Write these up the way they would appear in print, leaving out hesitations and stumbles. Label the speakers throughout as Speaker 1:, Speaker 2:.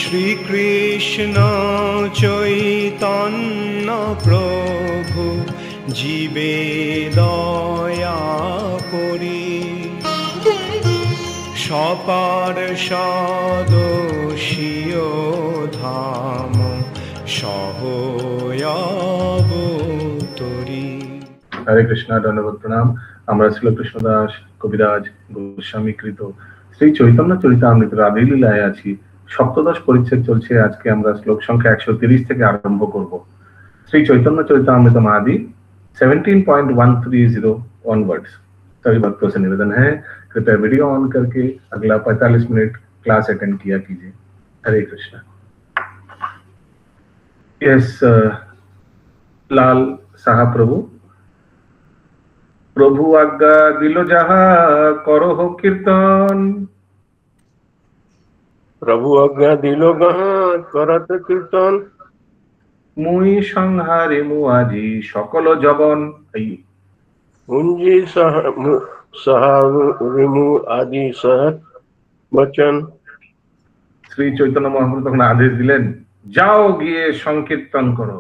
Speaker 1: শ্রীকৃষ্ণ চৈতন্য প্রভু জীবে দয়া করি, সপার্ষদস্য ধাম সহয়াবতরি।
Speaker 2: হরে কৃষ্ণ, ধন্যবাদ, প্রণাম। আমরা ছিল কৃষ্ণদাস কবিরাজ গোস্বামী কৃত শ্রী চৈতন্য চরিতামৃত রাধীলীলায় আছি। সপ্তদশ পরিচ্ছেদ চলছে। আজকে আমরা শ্লোক সংখ্যা 130 থেকে আরম্ভ করব। श्री चैतन्य चरितामृत आदि 17.130 ऑनवर्ड्स। सभी भक्तों से निवेदन है, कृपया वीडियो ऑन करके अगला 45 मिनट क्लास अटेंड किया कीजिए। हरे कृष्ण। यस लाल साहब प्रभु प्रभु आज्ञा दिलो जहा करो हो कीर्तन,
Speaker 3: प्रभु आज्ञा दिलो गहा करत कीर्तन,
Speaker 2: मुई संहारे मुआजी सकल जबन,
Speaker 3: मुंजी सहारिमु आदि सहत बचन।
Speaker 2: श्री चैतन्य महाप्रभु तখন आदेश दिलेन, जाओ গিয়ে সংকীর্তন করো,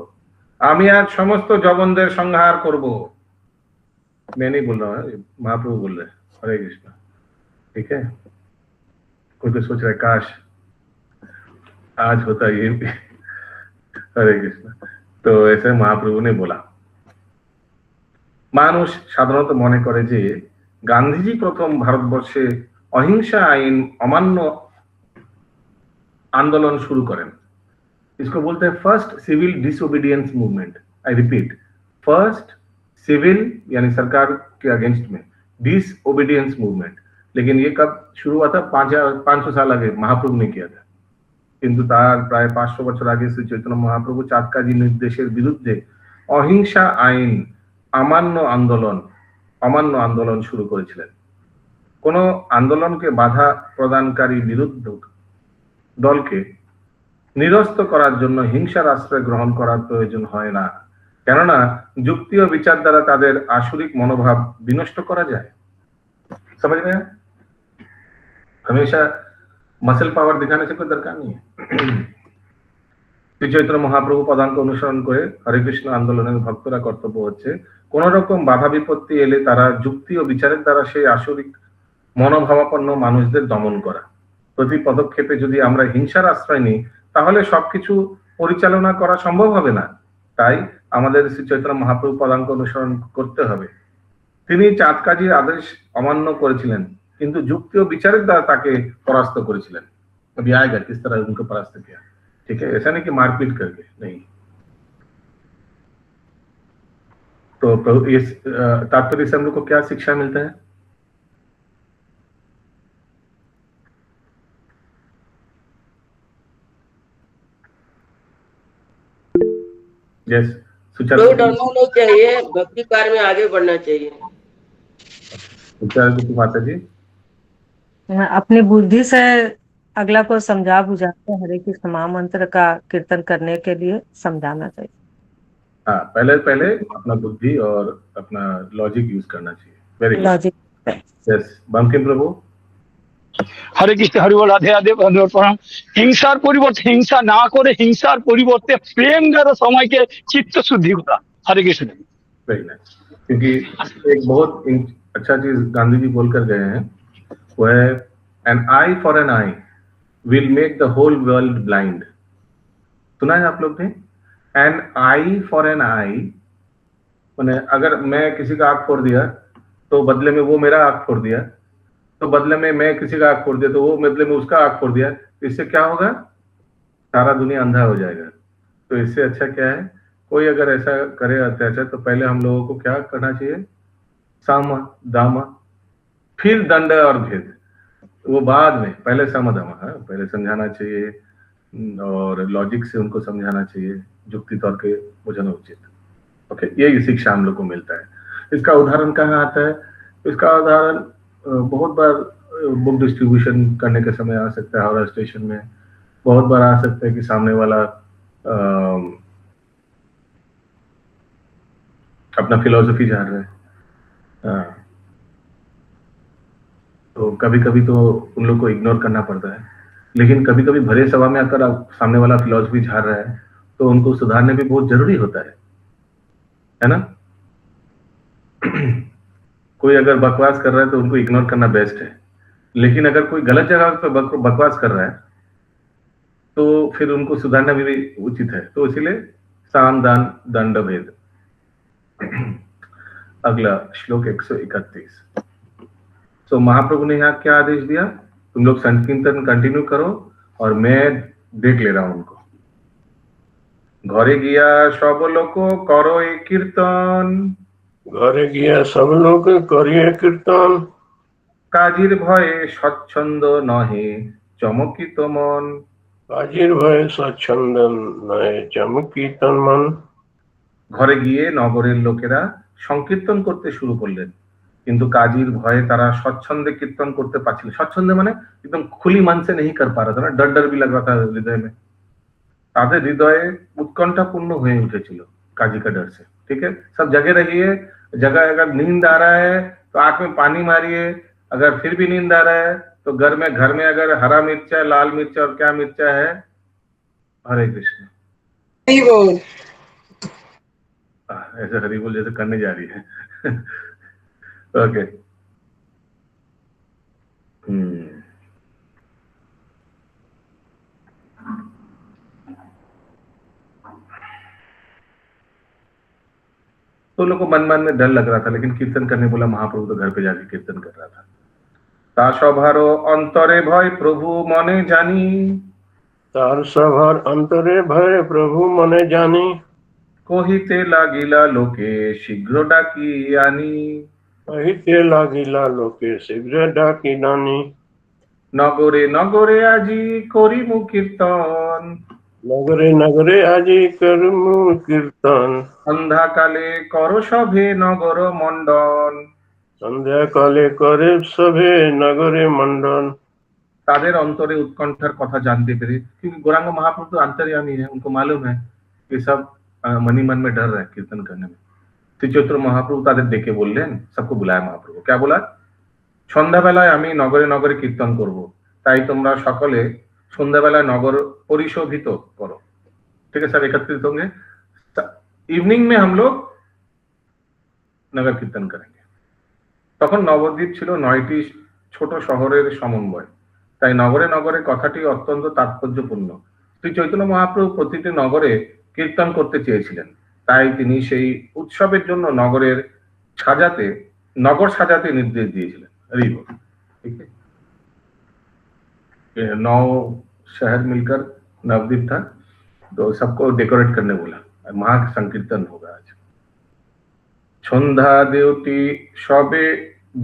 Speaker 2: আমি আজ সমস্ত জবনদের সংহার করব। मैं नहीं बोल रहा हूँ, महाप्रभु बोल रहे। हरे कृष्ण। ठीक है, कोई तो सोच रहा है काश आज होता ये भी। हरे कृष्ण। तो ऐसे महाप्रभु ने बोला। মানুষ সাধারণত মনে করে যে গান্ধীজি প্রথম ভারতবর্ষে অহিংসা আইন অমান্য आंदोलन शुरू करें। इसको बोलते हैं first civil disobedience movement. I repeat, first civil यानी सरकार के अगेंस्ट में डिसओबीडियंस मूवमेंट। लेकिन ये कब शुरू हुआ था? 500 साल आगे महाप्रभु ने किया था। কিন্তু তার প্রায় 500 বছর আগে শ্রী চৈতন্য মহাপ্রভু চাঁদকাজি নির্দেশের বিরুদ্ধে অহিংসা আইন অমান্য আন্দোলন শুরু করেছিলেন। কোন আন্দোলনকে বাধা প্রদানকারী বিরুদ্ধ দলকে নিরস্ত করার জন্য হিংসার আশ্রয় গ্রহণ করার প্রয়োজন হয় না, কেননা যুক্তি ও বিচার দ্বারা তাদের আসরিক মনোভাব বিনষ্ট করা যায়। समझ में? हमेशा मसल पावर दिखाने से कोई दरकार नहीं है। শ্রী চৈতন্য মহাপ্রভু পদাঙ্ক অনুসরণ করে হরে কৃষ্ণ আন্দোলনের ভক্তরা কর্তব্য হচ্ছে কোন রকম বাধা বিপত্তি এলে তারা যুক্তি ও বিচারের দ্বারা সেই আসরিক মনোভাবাপন্ন মানুষদের দমন করা। প্রতি পদক্ষেপে যদি আমরা হিংসার আশ্রয় নিই তাহলে সবকিছু পরিচালনা করা সম্ভব হবে না। তাই আমাদের শ্রী চৈতন্য মহাপ্রভু পদাঙ্ক অনুসরণ করতে হবে। তিনি চাঁদকাজির আদেশ অমান্য করেছিলেন, কিন্তু যুক্তি ও বিচারের দ্বারা তাকে পরাস্ত করেছিলেন। अभी आएगा किस तरह उनको परास्त किया। ठीक है, ऐसा नहीं कि मारपीट करके, नहीं। तो इस तात्पर्य से हम लोग को क्या शिक्षा मिलता है? यस,
Speaker 4: डरना नहीं चाहिए, भक्ति कार्य में आगे बढ़ना चाहिए।
Speaker 2: माता जी
Speaker 5: अपनी बुद्धि से अगला को समझा बुझा के हरे कृष्ण महामंत्र का कीर्तन करने के लिए समझाना चाहिए।
Speaker 2: हाँ, पहले अपना बुद्धि और अपना लॉजिक यूज करना चाहिए। Very good.
Speaker 5: Logic.
Speaker 2: Yes, Bankim Prabhu.
Speaker 6: Hare Krishna, Hari बोल, राधे राधे, प्रणाम। হিংসার পরিবর্তে হিংসা না করে হিংসার পরিবর্তে প্রেম দ্বারা সময়কে চিত্ত শুদ্ধি করা। हरे कृष्ण।
Speaker 2: Very nice. क्योंकि एक बहुत अच्छा चीज गांधी जी बोलकर गए हैं, वो है an eye for an eye will make the whole world blind. सुना है आप लोग ने? An eye for an eye माने अगर मैं किसी का आंख फोड़ दिया तो बदले में वो मेरा आंख फोड़ दिया, तो बदले में मैं किसी का आंख फोड़ दिया तो वो बदले में उसका आंख फोड़ दिया, इससे क्या होगा? सारा दुनिया अंधा हो जाएगा। तो इससे अच्छा क्या है, कोई अगर ऐसा करे अत्याचार तो पहले हम लोगों को क्या करना चाहिए? साम दाम फिर दंड और भेद, वो बाद में। पहले समदम, पहले समझाना चाहिए और लॉजिक से उनको समझाना चाहिए, जुक्ति तौर के बुझाना उचित। ओके, यही शिक्षा हम लोग को मिलता है। इसका उदाहरण कहाँ आता है? इसका उदाहरण बहुत बार बुक डिस्ट्रीब्यूशन करने के समय आ सकता है, हावड़ा स्टेशन में बहुत बार आ सकता है कि सामने वाला अपना फिलोसफी जान रहे हैं। तो कभी कभी तो उन लोग को इग्नोर करना पड़ता है। लेकिन कभी कभी भरे सभा में आकर सामने वाला फिलॉसफी झाड़ रहा है तो उनको सुधारने भी बहुत जरूरी होता है ना। कोई अगर बकवास कर रहा है तो उनको इग्नोर करना बेस्ट है, लेकिन अगर कोई गलत जगह पर बकवास कर रहा है तो फिर उनको सुधारना भी उचित है। तो इसीलिए साम दान दंड भेद। अगला श्लोक 131। तो महाप्रभु ने यहाँ क्या आदेश दिया, तुम लोग संकीर्तन कंटिन्यू करो और मैं देख ले रहा हूं उनको। घरे गिया सब लोग करो एक कीर्तन,
Speaker 3: घरे गया सब लोग करिए कीर्तन,
Speaker 2: काजीर भये स्वच्छंद नहे चमकित मन।
Speaker 3: काजीर भय स्वच्छंद नये चमकी तन मन।
Speaker 2: ঘরে গিয়ে নগরের লোকেরা সংকীর্তন করতে শুরু করলেন, কিন্তু কাজীর ভয়ে তারা স্বচ্ছন্দে কীর্তন করতে পারছিল। স্বচ্ছন্দে মানে एकदम खुली मन से नहीं कर पा रहा था ना, डर डर भी लग रहा था हृदय में। তাদের হৃদয়ে उत्कंठापूर्ण হয়ে उठেছিল काजी का डर से। ठीक है, सब जगह रहिए, जगह अगर नींद आ रहा है तो आंख में पानी मारिए, अगर फिर भी नींद आ रहा है तो घर में अगर हरा मिर्चा, लाल मिर्चा और क्या मिर्चा है, हरे कृष्ण ऐसे हरी बोल जैसे करने जा रही है। ओके। तो लोगों को मन में डर लग रहा था, लेकिन कीर्तन करने बोला महाप्रभु तो घर पे जाके कीर्तन कर रहा था। ता सभारो अंतरे भय प्रभु मने जानी,
Speaker 3: तार सभार अंतरे भय प्रभु मने जानी।
Speaker 2: কহিতে লাগিলা লোকে শীঘ্র ডাকি আনি,
Speaker 3: কহিতে লাগিলা লোকে শীঘ্র ডাকি নানি।
Speaker 2: নগরে নগরে আজি করিমু কীর্তন,
Speaker 3: নগরে নগরে আজি করমু কীর্তন,
Speaker 2: সন্ধ্যাকালে কর সভে নগর মণ্ডন।
Speaker 3: সন্ধ্যাকালে করে সভে নগরে মণ্ডন।
Speaker 2: তাদের অন্তরে উৎকণ্ঠার কথা জানতে পেরে, क्योंकि गौरांग महाप्रभु तो अंतर्यामी है, उनको मालूम है कि सब मनी मन में डर रहे हैं कीर्तन करने में। श्री चैतन्य महाप्रभु ताদের ডেকে বললেন, सबको बुलाया महाप्रभु, क्या बोला, সন্ধ্যাবেলায় আমি নগরে নগরে কীর্তন করব, তাই তোমরা সকলে সন্ধ্যাবেলায় নগর পরিশোভিত করো। ठीक है, सब एकत्रित होंगे, इवनिंग में हम लोग नगर कीर्तन करेंगे। তখন নবদ্বীপ ছিল 9টি ছোট শহরের সমন্বয়, তাই নগরে নগরে কথাটি অত্যন্ত তাৎপর্যপূর্ণ। শ্রী চৈতন্য মহাপ্রভু প্রতিটি নগরে কীর্তন করতে চেয়েছিলেন, তাই তিনি সেই উৎসবের জন্য নগর সাজাতে নির্দেশ দিয়েছিলেন। ठीक है, 9 शहर मिलकर नवद्वीप था, तो सबको डेकोरेट करने बोला, महा संकीर्तन होगा आज। সন্ধ্যা দেউটি সবে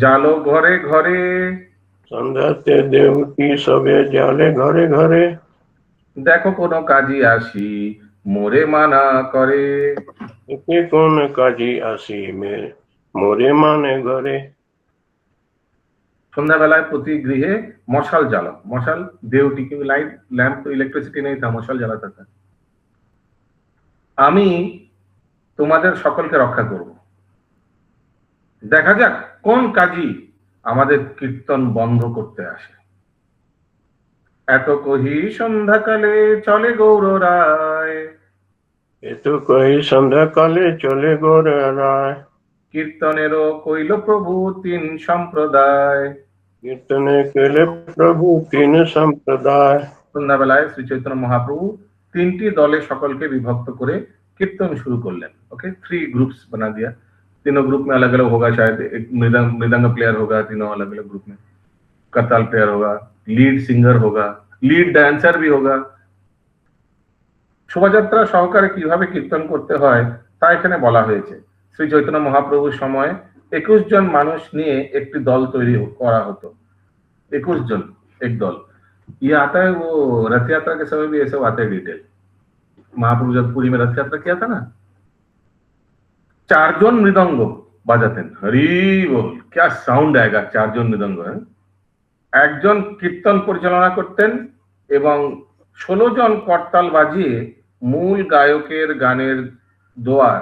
Speaker 2: জালো ঘরে ঘরে,
Speaker 3: সন্ধ্যাতে দেউটি সবে জালে ঘরে ঘরে।
Speaker 2: দেখো কোন কাজী আসি মোরে মানা করে,
Speaker 3: একে কোন কাজী আসি মোরে মানে ঘরে।
Speaker 2: সন্ধ্যাবেলায় প্রতি গৃহে মশাল জ্বালো, মশাল দেউটি, क्योंकि लाइट लैंप तो इलेक्ट्रिसिटी नहीं था, মশাল জ্বালাতে था। আমি তোমাদের সকলকে রক্ষা করব, দেখা যাক কোন কাজী আমাদের কীর্তন বন্ধ করতে আসে। এত কহি সন্ধ্যাকালে চলে গৌর রায়,
Speaker 3: এত কহি সন্ধ্যাকালে চলে গৌর রায়।
Speaker 2: কীর্তনেরও কইল প্রভু 3 সম্প্রদায়,
Speaker 3: কীর্তনে কেলে প্রভু 3 সম্প্রদায়।
Speaker 2: সন্ধ্যাবেলায় শ্রী চৈতন্য মহাপ্রভু 3টি দলে সকলকে বিভক্ত করে कीर्तन शुरू कर लें। ओके, 3 ग्रुप्स बना दिया, तीनों ग्रुप में अलग अलग होगा, शायद एक मृदंग प्लेयर होगा, तीनों अलग अलग ग्रुप में, करताल प्लेयर होगा, लीड सिंगर होगा, लीड डांसर भी होगा। শোভাযাত্রা সহকারে কিভাবে কীর্তন করতে হয় তা এখানে বলা হয়েছে। শ্রী চৈতন্য মহাপ্রভুর সময় 21 জন মানুষ নিয়ে একটি দল তৈরি করা হতো, 21 জন एक दल। ये आता है वो रथ यात्रा के समय भी ऐसे आते हैं डिटेल। महाप्रभु जब पुरी में रथ यात्रा किया था ना, 4 জন মৃদঙ্গ বাজাতেন, হরি বল, क्या সাউন্ড आएगा, 4 জন মৃদঙ্গ। একজন কীর্তন পরিচালনা করতেন এবং 16 জন করতাল বাজিয়ে মূল গায়কের গানের দোয়ার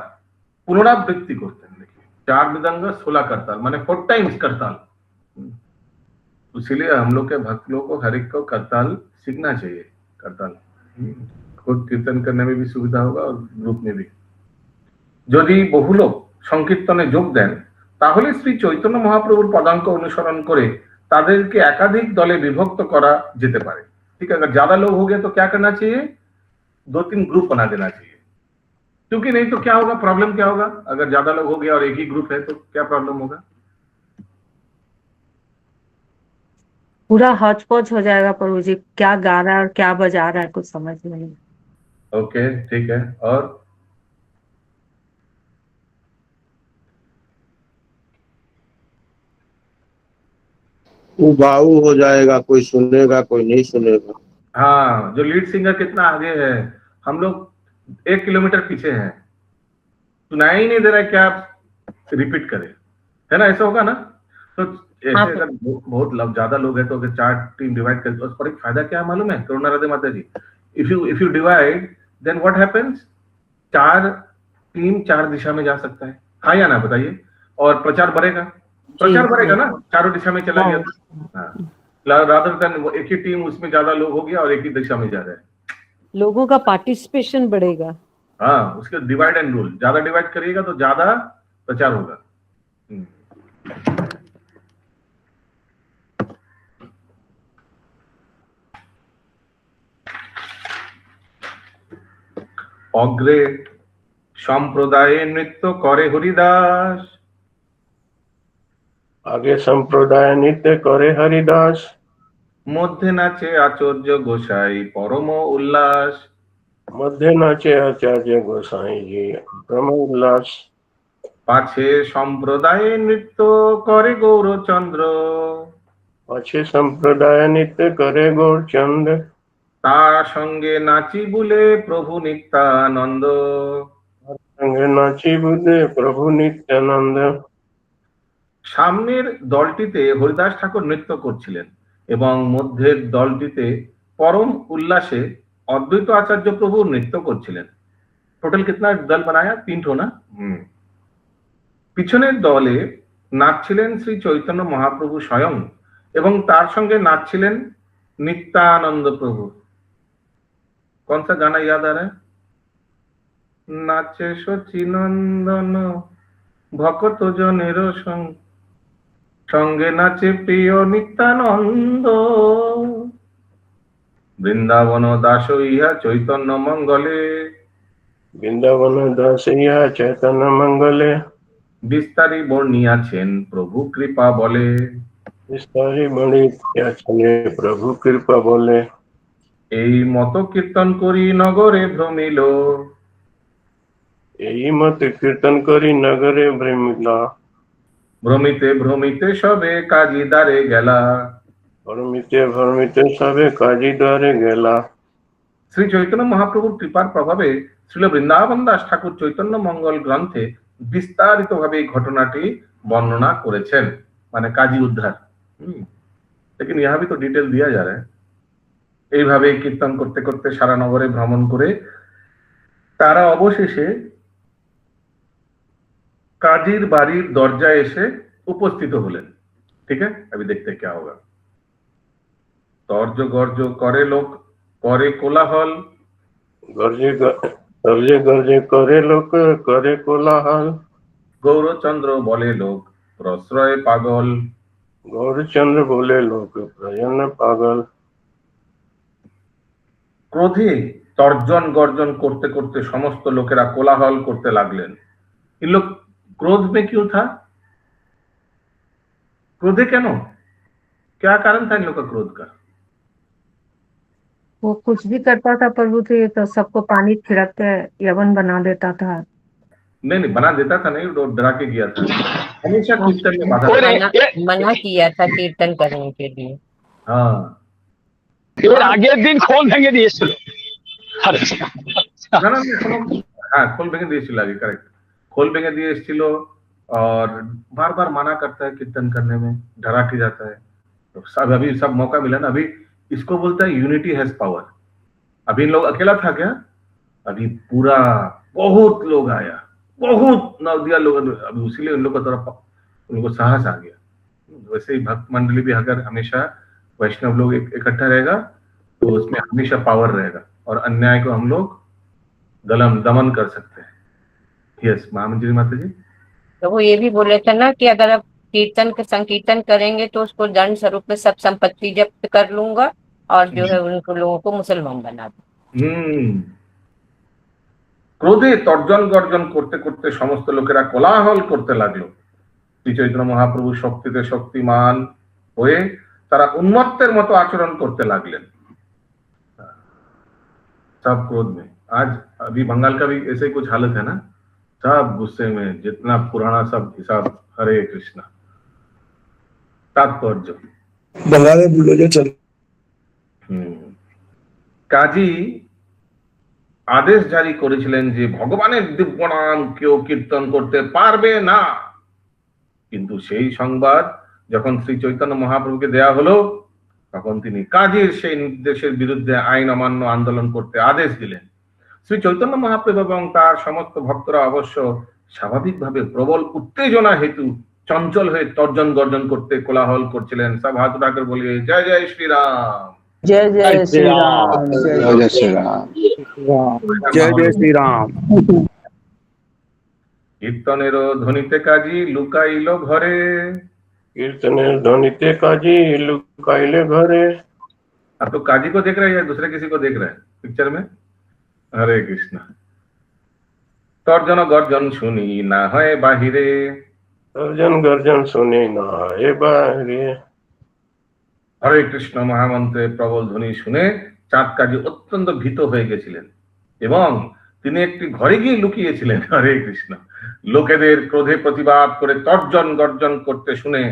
Speaker 2: পুনরাবৃত্তি করতেন। 4 মৃদঙ্গ 16 করতাল, মানে 4 टाइम्स करताल। इसीलिए हम लोग के भक्त लोग को हर एक को करताल सीखना चाहिए। करताल खुद कीर्तन करने में भी सुविधा होगा और ग्रुप में भी। যদি বহু লোক সংকীর্তনে যোগ দেন তাহলে শ্রী চৈতন্য মহাপ্রভুর পদাঙ্ক অনুসরণ করে তাদেরকে एकाधिक दले विभक्त करा যেতে পারে। ठीक है, अगर ज्यादा लोग हो गए तो क्या करना चाहिए? 2-3 ग्रुप बना देना चाहिए, क्योंकि नहीं तो क्या होगा, प्रॉब्लम क्या होगा? अगर ज्यादा लोग हो गया और एक ही ग्रुप है तो क्या प्रॉब्लम होगा?
Speaker 5: पूरा हौच पौच हो जाएगा प्रभु जी, क्या गा रहा है और क्या बजा रहा है कुछ समझ में नहीं।
Speaker 2: ओके, ठीक है। और
Speaker 3: उबाऊ हो जाएगा, कोई सुनेगा कोई नहीं सुनेगा।
Speaker 2: हाँ, जो लीड सिंगर कितना आगे है, हम लोग 1 किलोमीटर पीछे हैं, सुनाई ही नहीं दे रहा है, क्या रिपीट करें, है ना? ऐसा होगा ना? तो ऐसे
Speaker 5: हाँ,
Speaker 2: अगर बहुत ज्यादा लोग हैं तो अगर 4 टीम डिवाइड करते तो उस पर एक फायदा क्या है मालूम है? करुणा राधे माता ji, if you divide then what happens? 4 team 4 दिशा में जा सकता है, हाँ या ना बताइए? और प्रचार बढ़ेगा ना, चारों दिशा में चला गया। हाँ, रादर देन एक ही टीम उसमें ज्यादा लोग हो गया और एक ही दिशा में जा रहे हैं,
Speaker 7: लोगों का पार्टिसिपेशन बढ़ेगा।
Speaker 2: हाँ, उसके डिवाइड एंड रूल, ज्यादा डिवाइड करिएगा तो ज्यादा प्रचार होगा। অগ্রে সম্প্রদায়ে নৃত্য করে হরিদাস,
Speaker 3: आगे संप्रदाय नित्य करे हरिदास,
Speaker 2: মধ্যে নাচে আচার্য গোসাই পরম উল্লাস।
Speaker 3: मध्य नाचे आचार्य गोसाई जी परम उल्लास,
Speaker 2: পাছে সম্প্রদায়ে নৃত্য করে গৌরচন্দ্র,
Speaker 3: पाछे संप्रदाय नित्य करे गौरचंद,
Speaker 2: তার সঙ্গে নাচি বলে প্রভু নিত্যানন্দ।
Speaker 3: संगे नाची बुद्धे प्रभु नित्यानंद।
Speaker 2: সামনের দলটিতে হরিদাস ঠাকুর নৃত্য করছিলেন এবং মধ্যের দলটিতে পরম উল্লাসে অদ্বৈত আচার্য প্রভু নৃত্য করছিলেন। টোটাল কিতনা দল বানায়া? 3 ठो না? পিছনের দলে নাচছিলেন শ্রী চৈতন্য মহাপ্রভু স্বয়ং এবং তার সঙ্গে নাচছিলেন नित्यानंद प्रभु। कौन सा गाना याद आ रहा है? नाचे सचिनंदन भक्त जनेर संगे नाचे प्रिय नित्यानंद, বৃন্দাবন দাস ইহা চৈতন্য মঙ্গলে,
Speaker 3: वृंदावन दास या चैतन्य मंगले,
Speaker 2: বিস্তারি বর্ণিয়াছেন প্রভু কৃপা বলে।
Speaker 3: विस्तारी बड़ी क्या चले प्रभु कृपा बोले।
Speaker 2: এই মত কীর্তন করি নগরে ভ্রমিল,
Speaker 3: यही मत कीर्तन करी नगरे भ्रमिला,
Speaker 2: ভ্রমিতে ভ্রমিতে সবে কাজী দ্বারে গেলা।
Speaker 3: भ्रमिते भ्रमिते सबे काजी द्वारे गेला।
Speaker 2: শ্রী চৈতন্য মহাপ্রভুর কৃপার প্রভাবে শ্রীল বৃন্দাবন দাস ঠাকুর চৈতন্য মঙ্গল গ্রন্থে বিস্তারিতভাবে এই ঘটনাটি বর্ণনা করেছেন, মানে কাজী উদ্ধার। लेकिन यहाँ भी तो डिटेल दिया जा रहा है। এইভাবে কীর্তন করতে করতে সারা নগরে ভ্রমণ করে তারা অবশেষে কাজীর বাড়ির দরজায় এসে উপস্থিত হলেন। ठीक है, अभी देखते हैं क्या होगा। तर्ज गर्ज करे लोक करे कोलाहल,
Speaker 3: गर्जे गर्जे गर्जे करे लोक करे कोलाहल,
Speaker 2: गौरचंद्र बोले लोक प्रश्रय पागल,
Speaker 3: गौरचंद्र बोले लोक प्रयन पागल।
Speaker 2: क्रोधे तर्जन गर्जन करते करते समस्त लोकेरा कोलाहल करते लागलेन। इन लोग क्रोध में क्यों था? क्रोधे क्यों? क्या कारण था इन लोग का क्रोध का?
Speaker 5: वो कुछ भी करता था प्रभु जी, तो सबको पानी छिड़क के यवन बना देता था।
Speaker 2: नहीं बना देता था, नहीं, वो डरा के गया था। हमेशा कीर्तन में बाधा
Speaker 4: मना किया था कीर्तन करने के लिए।
Speaker 2: हाँ,
Speaker 6: এর আগের দিন খোল ভেঙে দিয়েছিল।
Speaker 2: না না, हाँ, खोल भेंगे दिए आगे, करेक्ट, खोल भेंगे दिए और बार बार मना करता है कीर्तन करने में, डरा के जाता है। तो सब अभी सब मौका मिला ना, अभी इसको बोलता है यूनिटी हैज पावर। अभी इन लोग अकेला था क्या? अभी पूरा बहुत लोग आया, बहुत नवदिया लोग, अभी उसीलिए उन लोग का तरफ उनको साहस आ गया। वैसे ही भक्त मंडली भी अगर हमेशा वैष्णव लोग इकट्ठा रहेगा तो उसमें हमेशा पावर रहेगा और अन्याय को हम लोग दमन कर सकते हैं। यस महामंत्री माता जी।
Speaker 8: तो वो ये भी बोले थे ना कि अगर आप संकीर्तन करेंगे तो उसको दंड स्वरूप में सब संपत्ति जब्त कर लूंगा और जो है उनको लोगों को मुसलमान बना दूं।
Speaker 2: क्रोधे तर्जन गर्जन করতে করতে সমস্ত লোকেরা কোলাহল করতে লাগলো। শ্রী চৈতন্য মহাপ্রভু শক্তিতে শক্তিমান হয়ে তারা উন্মত্তের মতো আচরণ করতে লাগলেন। सब क्रोध में। आज अभी बंगाल का भी ऐसे ही कुछ हालत है ना, सब गुस्से में, जितना पुराना सब हिसाब। हरे कृष्णा। तात्पर्य
Speaker 9: बंगाले बोलो जो चल
Speaker 2: কাজী আদেশ জারি করেছিলেন যে ভগবানের দিব্য নাম কেউ কীর্তন করতে পারবে না, কিন্তু সেই সংবাদ যখন শ্রী চৈতন্য মহাপ্রভুকে দেয়া হলো তখন তিনি কাজীর সেই নির্দেশের বিরুদ্ধে আইন অমান্য আন্দোলন করতে আদেশ দিলেন। শ্রী চৈতন্য মহাপ্রভু এবং তার সমস্ত ভক্তরা অবশ্য স্বাভাবিকভাবে প্রবল উত্তেজনা হেতু চঞ্চল হয়ে তর্জন গর্জন করতে কোলাহল করছিলেন। সব হাত উঠাकर বলিए जय जय श्री राम।
Speaker 10: जय जय श्री राम। जय जय श्री राम। जय जय श्री राम।
Speaker 2: কীর্তনের ধ্বনিতে কাজী লুকাইল ঘরে।
Speaker 3: कीर्तनेर ध्वनिते काजी लुकाइले घरे।
Speaker 2: अब तो काजी को देख रहे हैं या दूसरे किसी को देख रहे हैं पिक्चर में? हरे कृष्णा। तर्जन गर्जन শুনি না হয় বাহিরে।
Speaker 3: तर्जन गर्जन শুনি না হয় বাহিরে।
Speaker 2: হরে কৃষ্ণ মহামন্ত্রে প্রবল ধ্বনি শুনে চাঁদ কাজী অত্যন্ত ভীত হয়ে গেছিলেন এবং তিনি একটি ঘরে গিয়ে লুকিয়েছিলেন। হরে কৃষ্ণ। লোকেদের ক্রোধে প্রতিবাদ করে তর্জন গর্জন করতে শুনে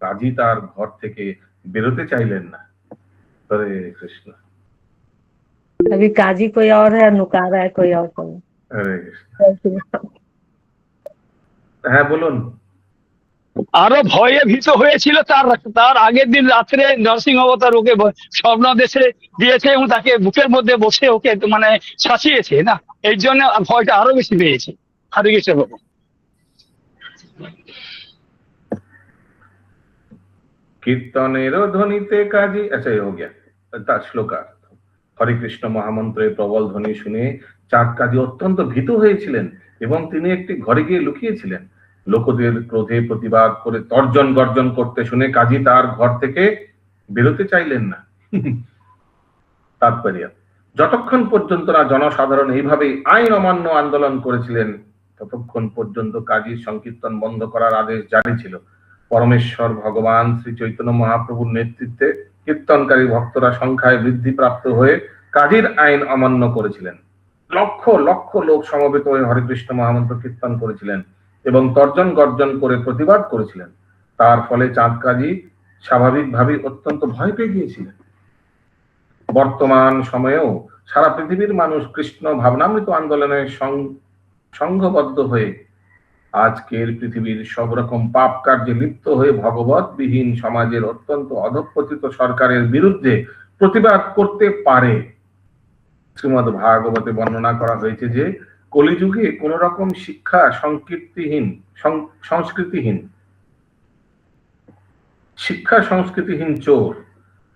Speaker 2: কাজী তার ঘর থেকে বেরোতে চাইলেন না। হরে কৃষ্ণ।
Speaker 5: अभी काजी कोई और है, नुका रहा है कोई और कोई।
Speaker 2: হরে কৃষ্ণ। হ্যাঁ বলুন।
Speaker 6: আরো ভয়ে ভীত হয়েছিল। তার আগের দিন রাত্রে নরসিংহ অবতার ওকে স্বপ্নাদেশে দিয়েছে এবং তাকে বুকের মধ্যে বসে ওকে মানে শাসিয়েছে না, এই জন্য ভয়টা আরো বেশি পেয়েছে। হরে কৃষ্ণ বাবু।
Speaker 2: কীর্তনের ধ্বনিতে কাজী, আচ্ছা हो गया তার শ্লোকার্থ। হরে কৃষ্ণ মহামন্ত্রের প্রবল ধ্বনি শুনে চাঁদ কাজী অত্যন্ত ভীত হয়েছিলেন এবং তিনি একটি ঘরে গিয়ে লুকিয়েছিলেন। লোকদের ক্রোধে প্রতিবাদ করে তর্জন গর্জন করতে শুনে কাজী তার ঘর থেকে বেরোতে চাইলেন না। তাৎপর্য যতক্ষণ পর্যন্ত না জনসাধারণ এইভাবে আইন অমান্য আন্দোলন করেছিলেন ততক্ষণ পর্যন্ত কাজীর সংকীর্তন বন্ধ করার আদেশ জারি ছিল। পরমেশ্বর ভগবান শ্রী চৈতন্য মহাপ্রভুর নেতৃত্বে কীর্তনকারী ভক্তরা সংখ্যায় বৃদ্ধি প্রাপ্ত হয়ে কাজীর আইন অমান্য করেছিলেন। লক্ষ লক্ষ লোক সমবেত হয়ে হরে কৃষ্ণ মহামন্ত্র কীর্তন করেছিলেন এবং তর্জন গর্জন করে প্রতিবাদ করেছিলেন। তার ফলে চাঁদ কাজী স্বাভাবিকভাবেই অত্যন্ত ভয় পেয়ে গিয়েছিলেন। বর্তমান সময়েও সারা পৃথিবীর মানুষ কৃষ্ণ ভাবনামৃত আন্দোলনে সংঘবদ্ধ হয়ে আজকের পৃথিবীর সব রকম পাপ কার্যে লিপ্ত হয়ে ভগবত বিহীন সমাজের অত্যন্ত অধঃপতিত সরকারের বিরুদ্ধে প্রতিবাদ করতে পারে। শ্রীমদ্ ভাগবতে বর্ণনা করা হয়েছে যে কলিযুগে কোন রকম শিক্ষা সংস্কৃতিহীন চোর,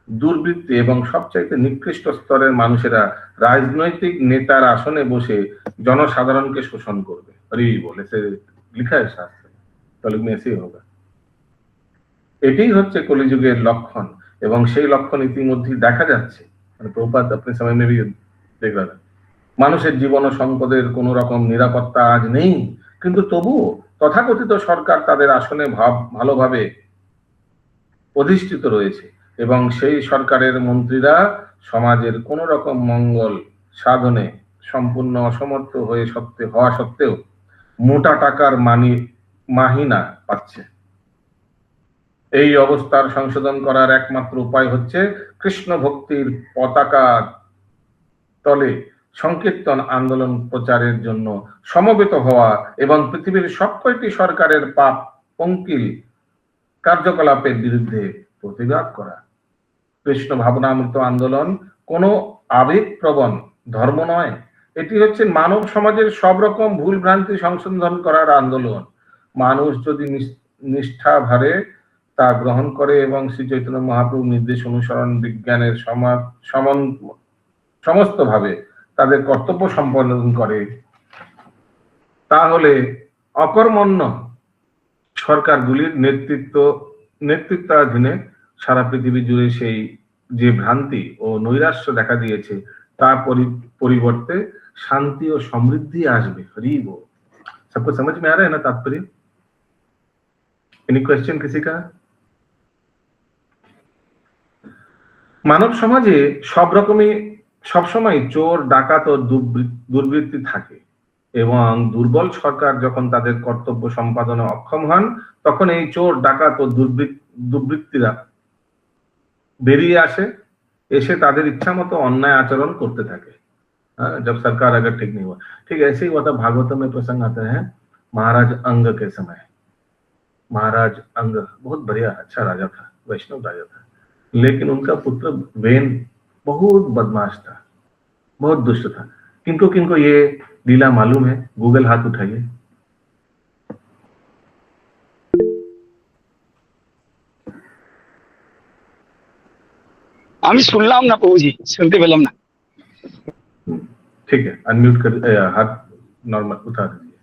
Speaker 2: দুর্বৃত্তি এবং সবচাইতে নিকৃষ্ট স্তরের মানুষেরা রাজনৈতিক নেতার আসনে বসে জনসাধারণকে শোষণ করবে। হরি বল, এসে লিখা है शास्त्र में, कलयुग में ऐसे होगा। এটাই হচ্ছে কলিযুগের লক্ষণ এবং সেই লক্ষণ ইতিমধ্যে দেখা যাচ্ছে। মানে প্রভুপাদ अपने समय में भी देख रहा था। মানুষের জীবন ও সম্পদের কোন রকম নিরাপত্তা আজ নেই, কিন্তু তবুও তথাকথিত সরকার তাদের আসনে ভালোভাবে অধিষ্ঠিত রয়েছে এবং সেই সরকারের মন্ত্রীরা সমাজের কোন রকম মঙ্গল সাধনে সম্পূর্ণ অসমর্থ হওয়া সত্ত্বেও মোটা টাকার মাহিনা পাচ্ছে। এই অবস্থার সংশোধন করার একমাত্র উপায় হচ্ছে কৃষ্ণ ভক্তির পতাকা তলে সংকীর্তন আন্দোলন প্রচারের জন্য সমবেত হওয়া এবং পৃথিবীর সবকটি সরকারের পাপ পঙ্কিল কার্যকলাপের বিরুদ্ধে প্রতিবাদ করা। কৃষ্ণ ভাবনামৃত আন্দোলন কোনো আবেগপ্রবণ ধর্ম নয়, এটি হচ্ছে মানব সমাজের সব রকম ভুল ভ্রান্তি সংশোধন করার আন্দোলন। মানুষ যদি নিষ্ঠা ভরে তা গ্রহণ করে এবং শ্রী চৈতন্য মহাপ্রভুর নির্দেশ অনুসরণ বিজ্ঞানের সমস্ত ভাবে তাদের কর্তব্য সম্পাদন করে, তাহলে অকর্মণ্য সরকারগুলির নেতৃত্বাধীনে সারা পৃথিবী জুড়ে সেই যে ভ্রান্তি ও নৈরাশ্য দেখা দিয়েছে তার পরিবর্তে শান্তি ও সমৃদ্ধি আসবে। हरि बोल। सबको समझ में आ रहा है ना तात्पर्य? एनी क्वेश्चन किसी का? মানব সমাজে সব রকমই সবসময় চোর, ডাকাত ও দুর্বৃত্তি থাকে এবং দুর্বল সরকার যখন তাদের কর্তব্য সম্পাদনে অক্ষম হন তখন এই চোর, ডাকাত ও দুর্বৃত্তিরা বেরিয়ে আসে, এসে তাদের इच्छा मतो अन्याय आचरण करते থাকে। जब सरकार अगर ठीक नहीं हुआ, ठीक ऐसे ही हुआ था। भागवत में प्रसंग आता है महाराज अंग के समय। महाराज अंग बहुत बढ़िया अच्छा राजा था, वैष्णव राजा था, लेकिन उनका पुत्र वेन बहुत बदमाश था, बहुत दुष्ट था। किनको किनको ये लीला मालूम है? गूगल हाथ उठाइए।
Speaker 6: আমি শুনলাম না প্রভুজি, শুনতে পেলাম না।
Speaker 2: ठीक है, अनम्यूट कर हाथ नॉर्मल उठा दीजिए।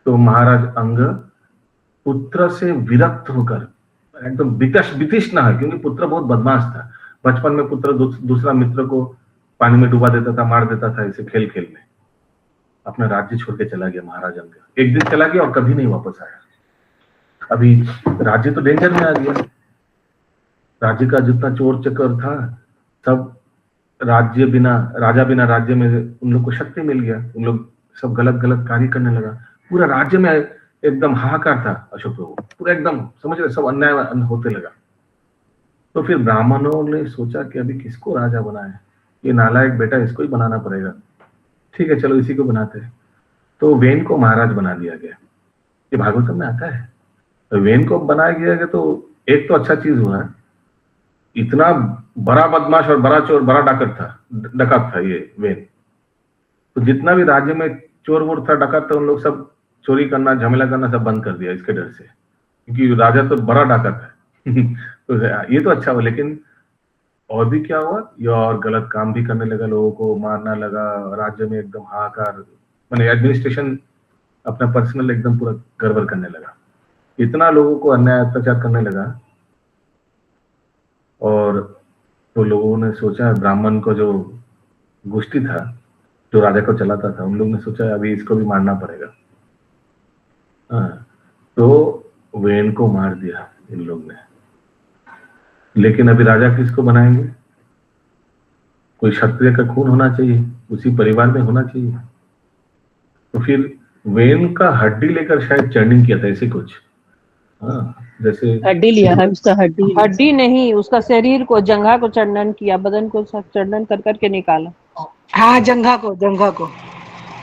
Speaker 2: तो महाराज अंग पुत्र से विरक्त होकर एकदम वितृष्ण है, क्योंकि पुत्र बहुत बदमाश था। बचपन में पुत्र दूसरा मित्र को पानी में डुबा देता था, मार देता था, इसे खेल खेल में अपना राज्य छोड़ के चला गया महाराज अंग। एक दिन चला गया और कभी नहीं वापस आया। अभी राज्य तो डेंजर में आ गया। राज्य का जितना चोर चक्कर था सब राजा बिना राज्य में उन लोग को शक्ति मिल गया। उन लोग सब गलत गलत कार्य करने लगा। पूरा राज्य में एकदम हाहाकार था अशोक प्रभु, पूरा एकदम समझ रहे, सब अन्याय होते लगा। तो फिर ब्राह्मणों ने सोचा कि अभी किसको राजा बनाए, ये नालायक बेटा इसको ही बनाना पड़ेगा। ठीक है, चलो इसी को बनाते हैं। तो वेन को महाराज बना दिया गया। ये भागवतम में आता है। तो वेन को बनाया गया तो एक तो अच्छा चीज हुआ, इतना बड़ा बदमाश और बड़ा चोर, बड़ा डकैत था ये वेन। तो जितना भी राज्य में चोर वोर था, डकैत था, उन लोग सब चोरी करना, झमेला करना सब बंद कर दिया इसके डर से, क्योंकि राजा तो बड़ा डकैत है। तो ये तो अच्छा हुआ, लेकिन और भी क्या हुआ, ये और गलत काम भी करने लगा, लोगों को मारना लगा। राज्य में एकदम हाहाकार, माने एडमिनिस्ट्रेशन अपना पर्सनल एकदम पूरा गड़बड़ करने लगा। इतना लोगों को अन्याय अत्याचार करने लगा। और तो लोगों ने सोचा, ब्राह्मण को जो गोष्ठी था, जो राजा को चलाता था, उन लोगों ने सोचा अभी इसको भी मारना पड़ेगा। तो वेन को मार दिया इन लोग ने। लेकिन अभी राजा किसको बनाएंगे? कोई क्षत्रिय का खून होना चाहिए, उसी परिवार में होना चाहिए। तो फिर वेन का हड्डी लेकर शायद चर्निंग किया था, ऐसे कुछ। जैसे
Speaker 7: हड्डी लिया है उसका, हड्डी नहीं, उसका शरीर को, जंघा को चंदन किया, बदन को चंदन कर करके निकाला।
Speaker 11: हाँ, जंघा को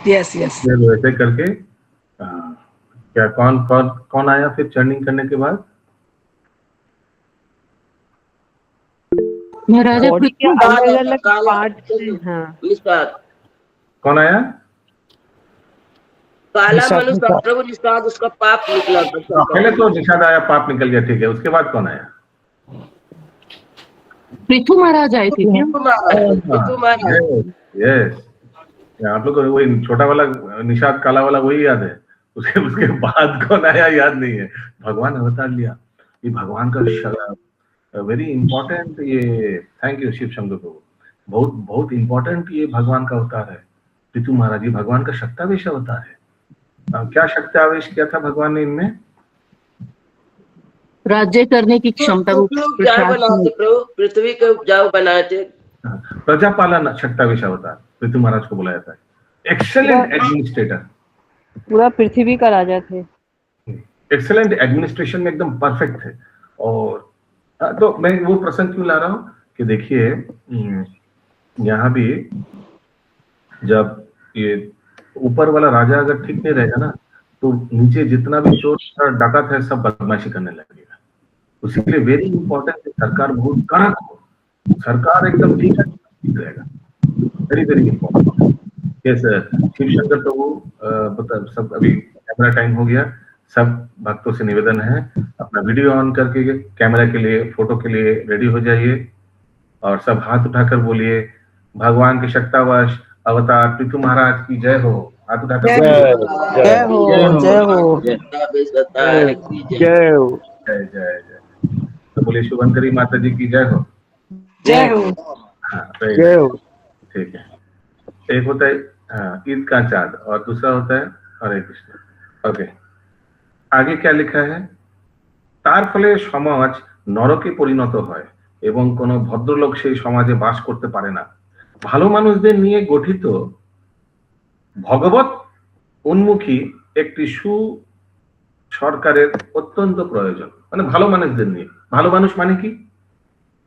Speaker 11: यस
Speaker 2: वैसे करके। क्या कौन आया फिर चर्निंग करने के बाद?
Speaker 7: महाराजा अलग पार्ट।
Speaker 2: कौन आया?
Speaker 4: काला मनुष्य प्रभु निषाद, उसका पाप निकला।
Speaker 2: पहले तो निषाद आया, पाप निकल गया, ठीक है। उसके बाद कौन आया?
Speaker 7: पृथु महाराज आए थे।
Speaker 2: यस, आप लोग को वही छोटा वाला निषाद काला वाला वही याद है। उसके बाद कौन आया याद नहीं है। भगवान अवतार लिया। ये भगवान का वेरी इंपॉर्टेंट, ये थैंक यू शिव शंकर को, बहुत बहुत इंपॉर्टेंट ये भगवान का अवतार है। पृथु महाराज ये भगवान का शक्तावेश अवतार है। क्या शक्तावेश किया था भगवान ने इनमें?
Speaker 7: राज्य करने की क्षमता,
Speaker 4: पृथ्वी के उपजाऊ बनाए थे।
Speaker 2: प्रजापालन शक्तावेश अवतार पृथु महाराज को बुलाया था। एक्सेलेंट एडमिनिस्ट्रेटर,
Speaker 7: पूरा पृथ्वी का राजा थे।
Speaker 2: एक्सेलेंट एडमिनिस्ट्रेशन में एकदम परफेक्ट थे। और तो मैं वो प्रसंग क्यों ला रहा हूँ कि देखिए यहाँ भी जब ये ऊपर वाला राजा अगर ठीक नहीं रहेगा ना, तो नीचे जितना भी चोर डाकत है सब बदमाशी करने लगेगा। उसीलिए वेरी इंपॉर्टेंट सरकार बहुत कड़क हो, सरकार एकदम ठीक रहेगा। Very very important. Yes Shiv Shankar Prabhu सब अभी कैमरा टाइम हो गया। सब भक्तों से निवेदन है अपना अपना वीडियो ऑन करके कैमरा के लिए, फोटो के लिए रेडी हो जाइए और सब हाथ उठाकर बोलिए, भगवान के शक्तावश अवतार पृथु महाराज की जय हो। हाथ उठाकर
Speaker 11: जय
Speaker 2: बोलिए,
Speaker 7: जय हो जय हो
Speaker 3: जय हो।
Speaker 2: जय जय जय। तो बोलिए शुभंकरी माता जी की जय हो।
Speaker 11: जय हो।
Speaker 2: हाँ
Speaker 3: जय हो।
Speaker 2: ठीक है। एक होता है ईद का चांद और दूसरा होता है हरे कृष्ण। ओके, आगे क्या लिखा है? तार फले समाज नरके परिणत হয় এবং কোনো ভদ্রলোক সেই সমাজে বাস করতে পারে না। ভালো মানুষদের নিয়ে গঠিত ভগবত উন্মুখী একটি সরকারের অত্যন্ত প্রয়োজন। মানে ভালো মানুষদের নিয়ে। ভালো মানুষ মানে কি?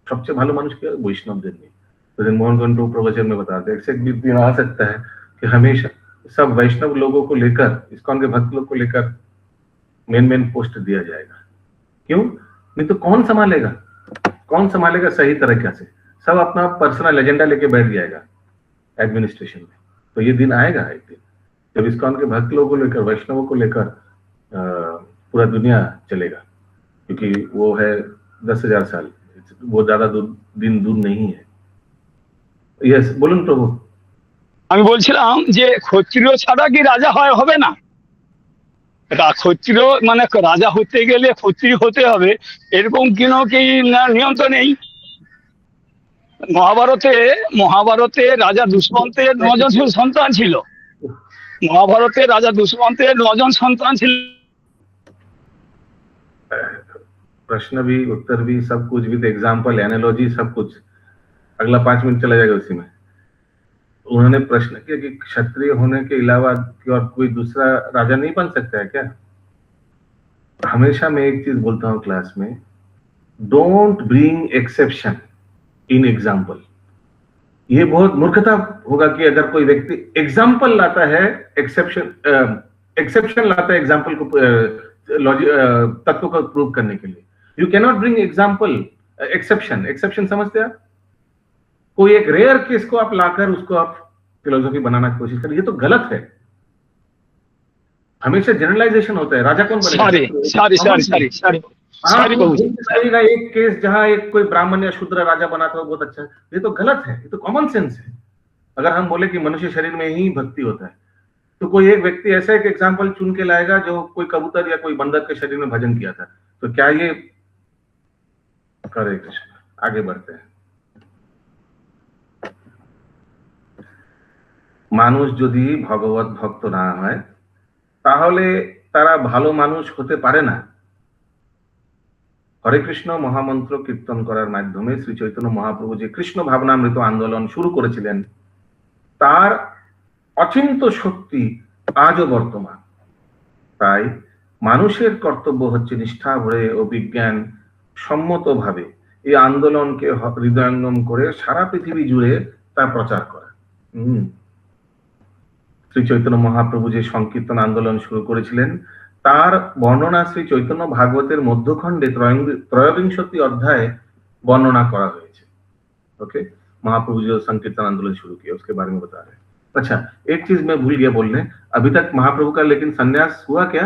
Speaker 2: सबसे भालो मानुष क्या? वैष्णवদের নিয়ে। तो दिन मोहन घंटू प्रवचन में बताते हैं, एक दिन आ सकता है कि हमेशा सब वैष्णव लोगों को लेकर, इस्कॉन के भक्त लोग को लेकर मेन पोस्ट दिया जाएगा। क्यों? नहीं तो कौन संभालेगा? कौन संभालेगा सही तरीके से? सब अपना पर्सनल एजेंडा लेके बैठ जाएगा एडमिनिस्ट्रेशन में। तो ये दिन आएगा एक दिन जब इस्कॉन के भक्त लोगों को लेकर, वैष्णवों को लेकर पूरा दुनिया चलेगा, क्योंकि वो है 10,000 साल, वो ज्यादा दिन दूर नहीं है। यस, বলুন প্রভু।
Speaker 6: আমি বলছিলাম যে ক্ষত্রিয় ছাড়া কি রাজা হবে না? ক্ষত্রিয় মানে রাজা হতে গেলে ক্ষত্রিয় হতে হবে এরকম কি নিয়ম তো নেই। মহাভারতে রাজা দুষ্মন্তের 9 জন সন্তান ছিল। মহাভারতে রাজা দুষ্মন্তের 9 জন সন্তান ছিল।
Speaker 2: प्रश्न भी, उत्तर भी, सब कुछ विद एग्जाम्पल, एनालॉजी, सब कुछ। अगला 5 मिनट चला जाएगा उसी में। उन्होंने प्रश्न किया कि क्षत्रिय होने के अलावा और कोई दूसरा राजा नहीं बन सकता है क्या? हमेशा मैं एक चीज बोलता हूँ क्लास में, don't bring exception in example. ये बहुत मूर्खता होगा कि अगर कोई व्यक्ति एग्जाम्पल लाता है, एक्सेप्शन लाता है एग्जाम्पल को, तत्व को प्रूव करने के लिए। You cannot bring example exception समझते आप? कोई एक रेयर केस को आप लाकर उसको आप फिलोसॉफी बनाना की कोशिश करें, ये तो गलत है। हमेशा जनरलाइजेशन होता है। राजा कौन बनेगा? एक केस जहां एक कोई ब्राह्मण या शूद्र राजा बना था, बहुत अच्छा है। ये तो गलत है, ये तो कॉमन सेंस है। अगर हम बोले कि मनुष्य शरीर में ही भक्ति होता है, तो कोई एक व्यक्ति ऐसा एक एग्जाम्पल चुन के लाएगा जो कोई कबूतर या कोई बंदर के शरीर में भजन किया था, तो क्या ये? हरे कृष्ण। आगे बढ़ते हैं। মানুষ যদি ভগবত ভক্ত না হয় তাহলে তারা ভালো মানুষ হতে পারে না। হরে কৃষ্ণ মহামন্ত্র কীর্তন করার মাধ্যমে শ্রী চৈতন্য মহাপ্রভু যে কৃষ্ণ ভাবনামৃত আন্দোলন শুরু করেছিলেন, তার অচিন্ত শক্তি আজও বর্তমান। তাই মানুষের কর্তব্য হচ্ছে নিষ্ঠা ভরে ও বিজ্ঞান সম্মতভাবে এই আন্দোলনকে হৃদয়ঙ্গম করে সারা পৃথিবী জুড়ে তা প্রচার করা। শ্রী চৈতন্য মহাপ্রভু যে সংকীর্তন আন্দোলন শুরু করেছিলেন তার বর্ণনা শ্রী চৈতন্য ভাগবতের মধ্যখণ্ডে 23 अध्याय वर्णना करा হয়েছে। ओके, महाप्रभु जो संकीर्तन आंदोलन शुरू किया उसके बारे में बता रहे हैं। अच्छा, एक चीज मैं भूल गया बोलने, अभी तक महाप्रभु का लेकिन संन्यास हुआ क्या?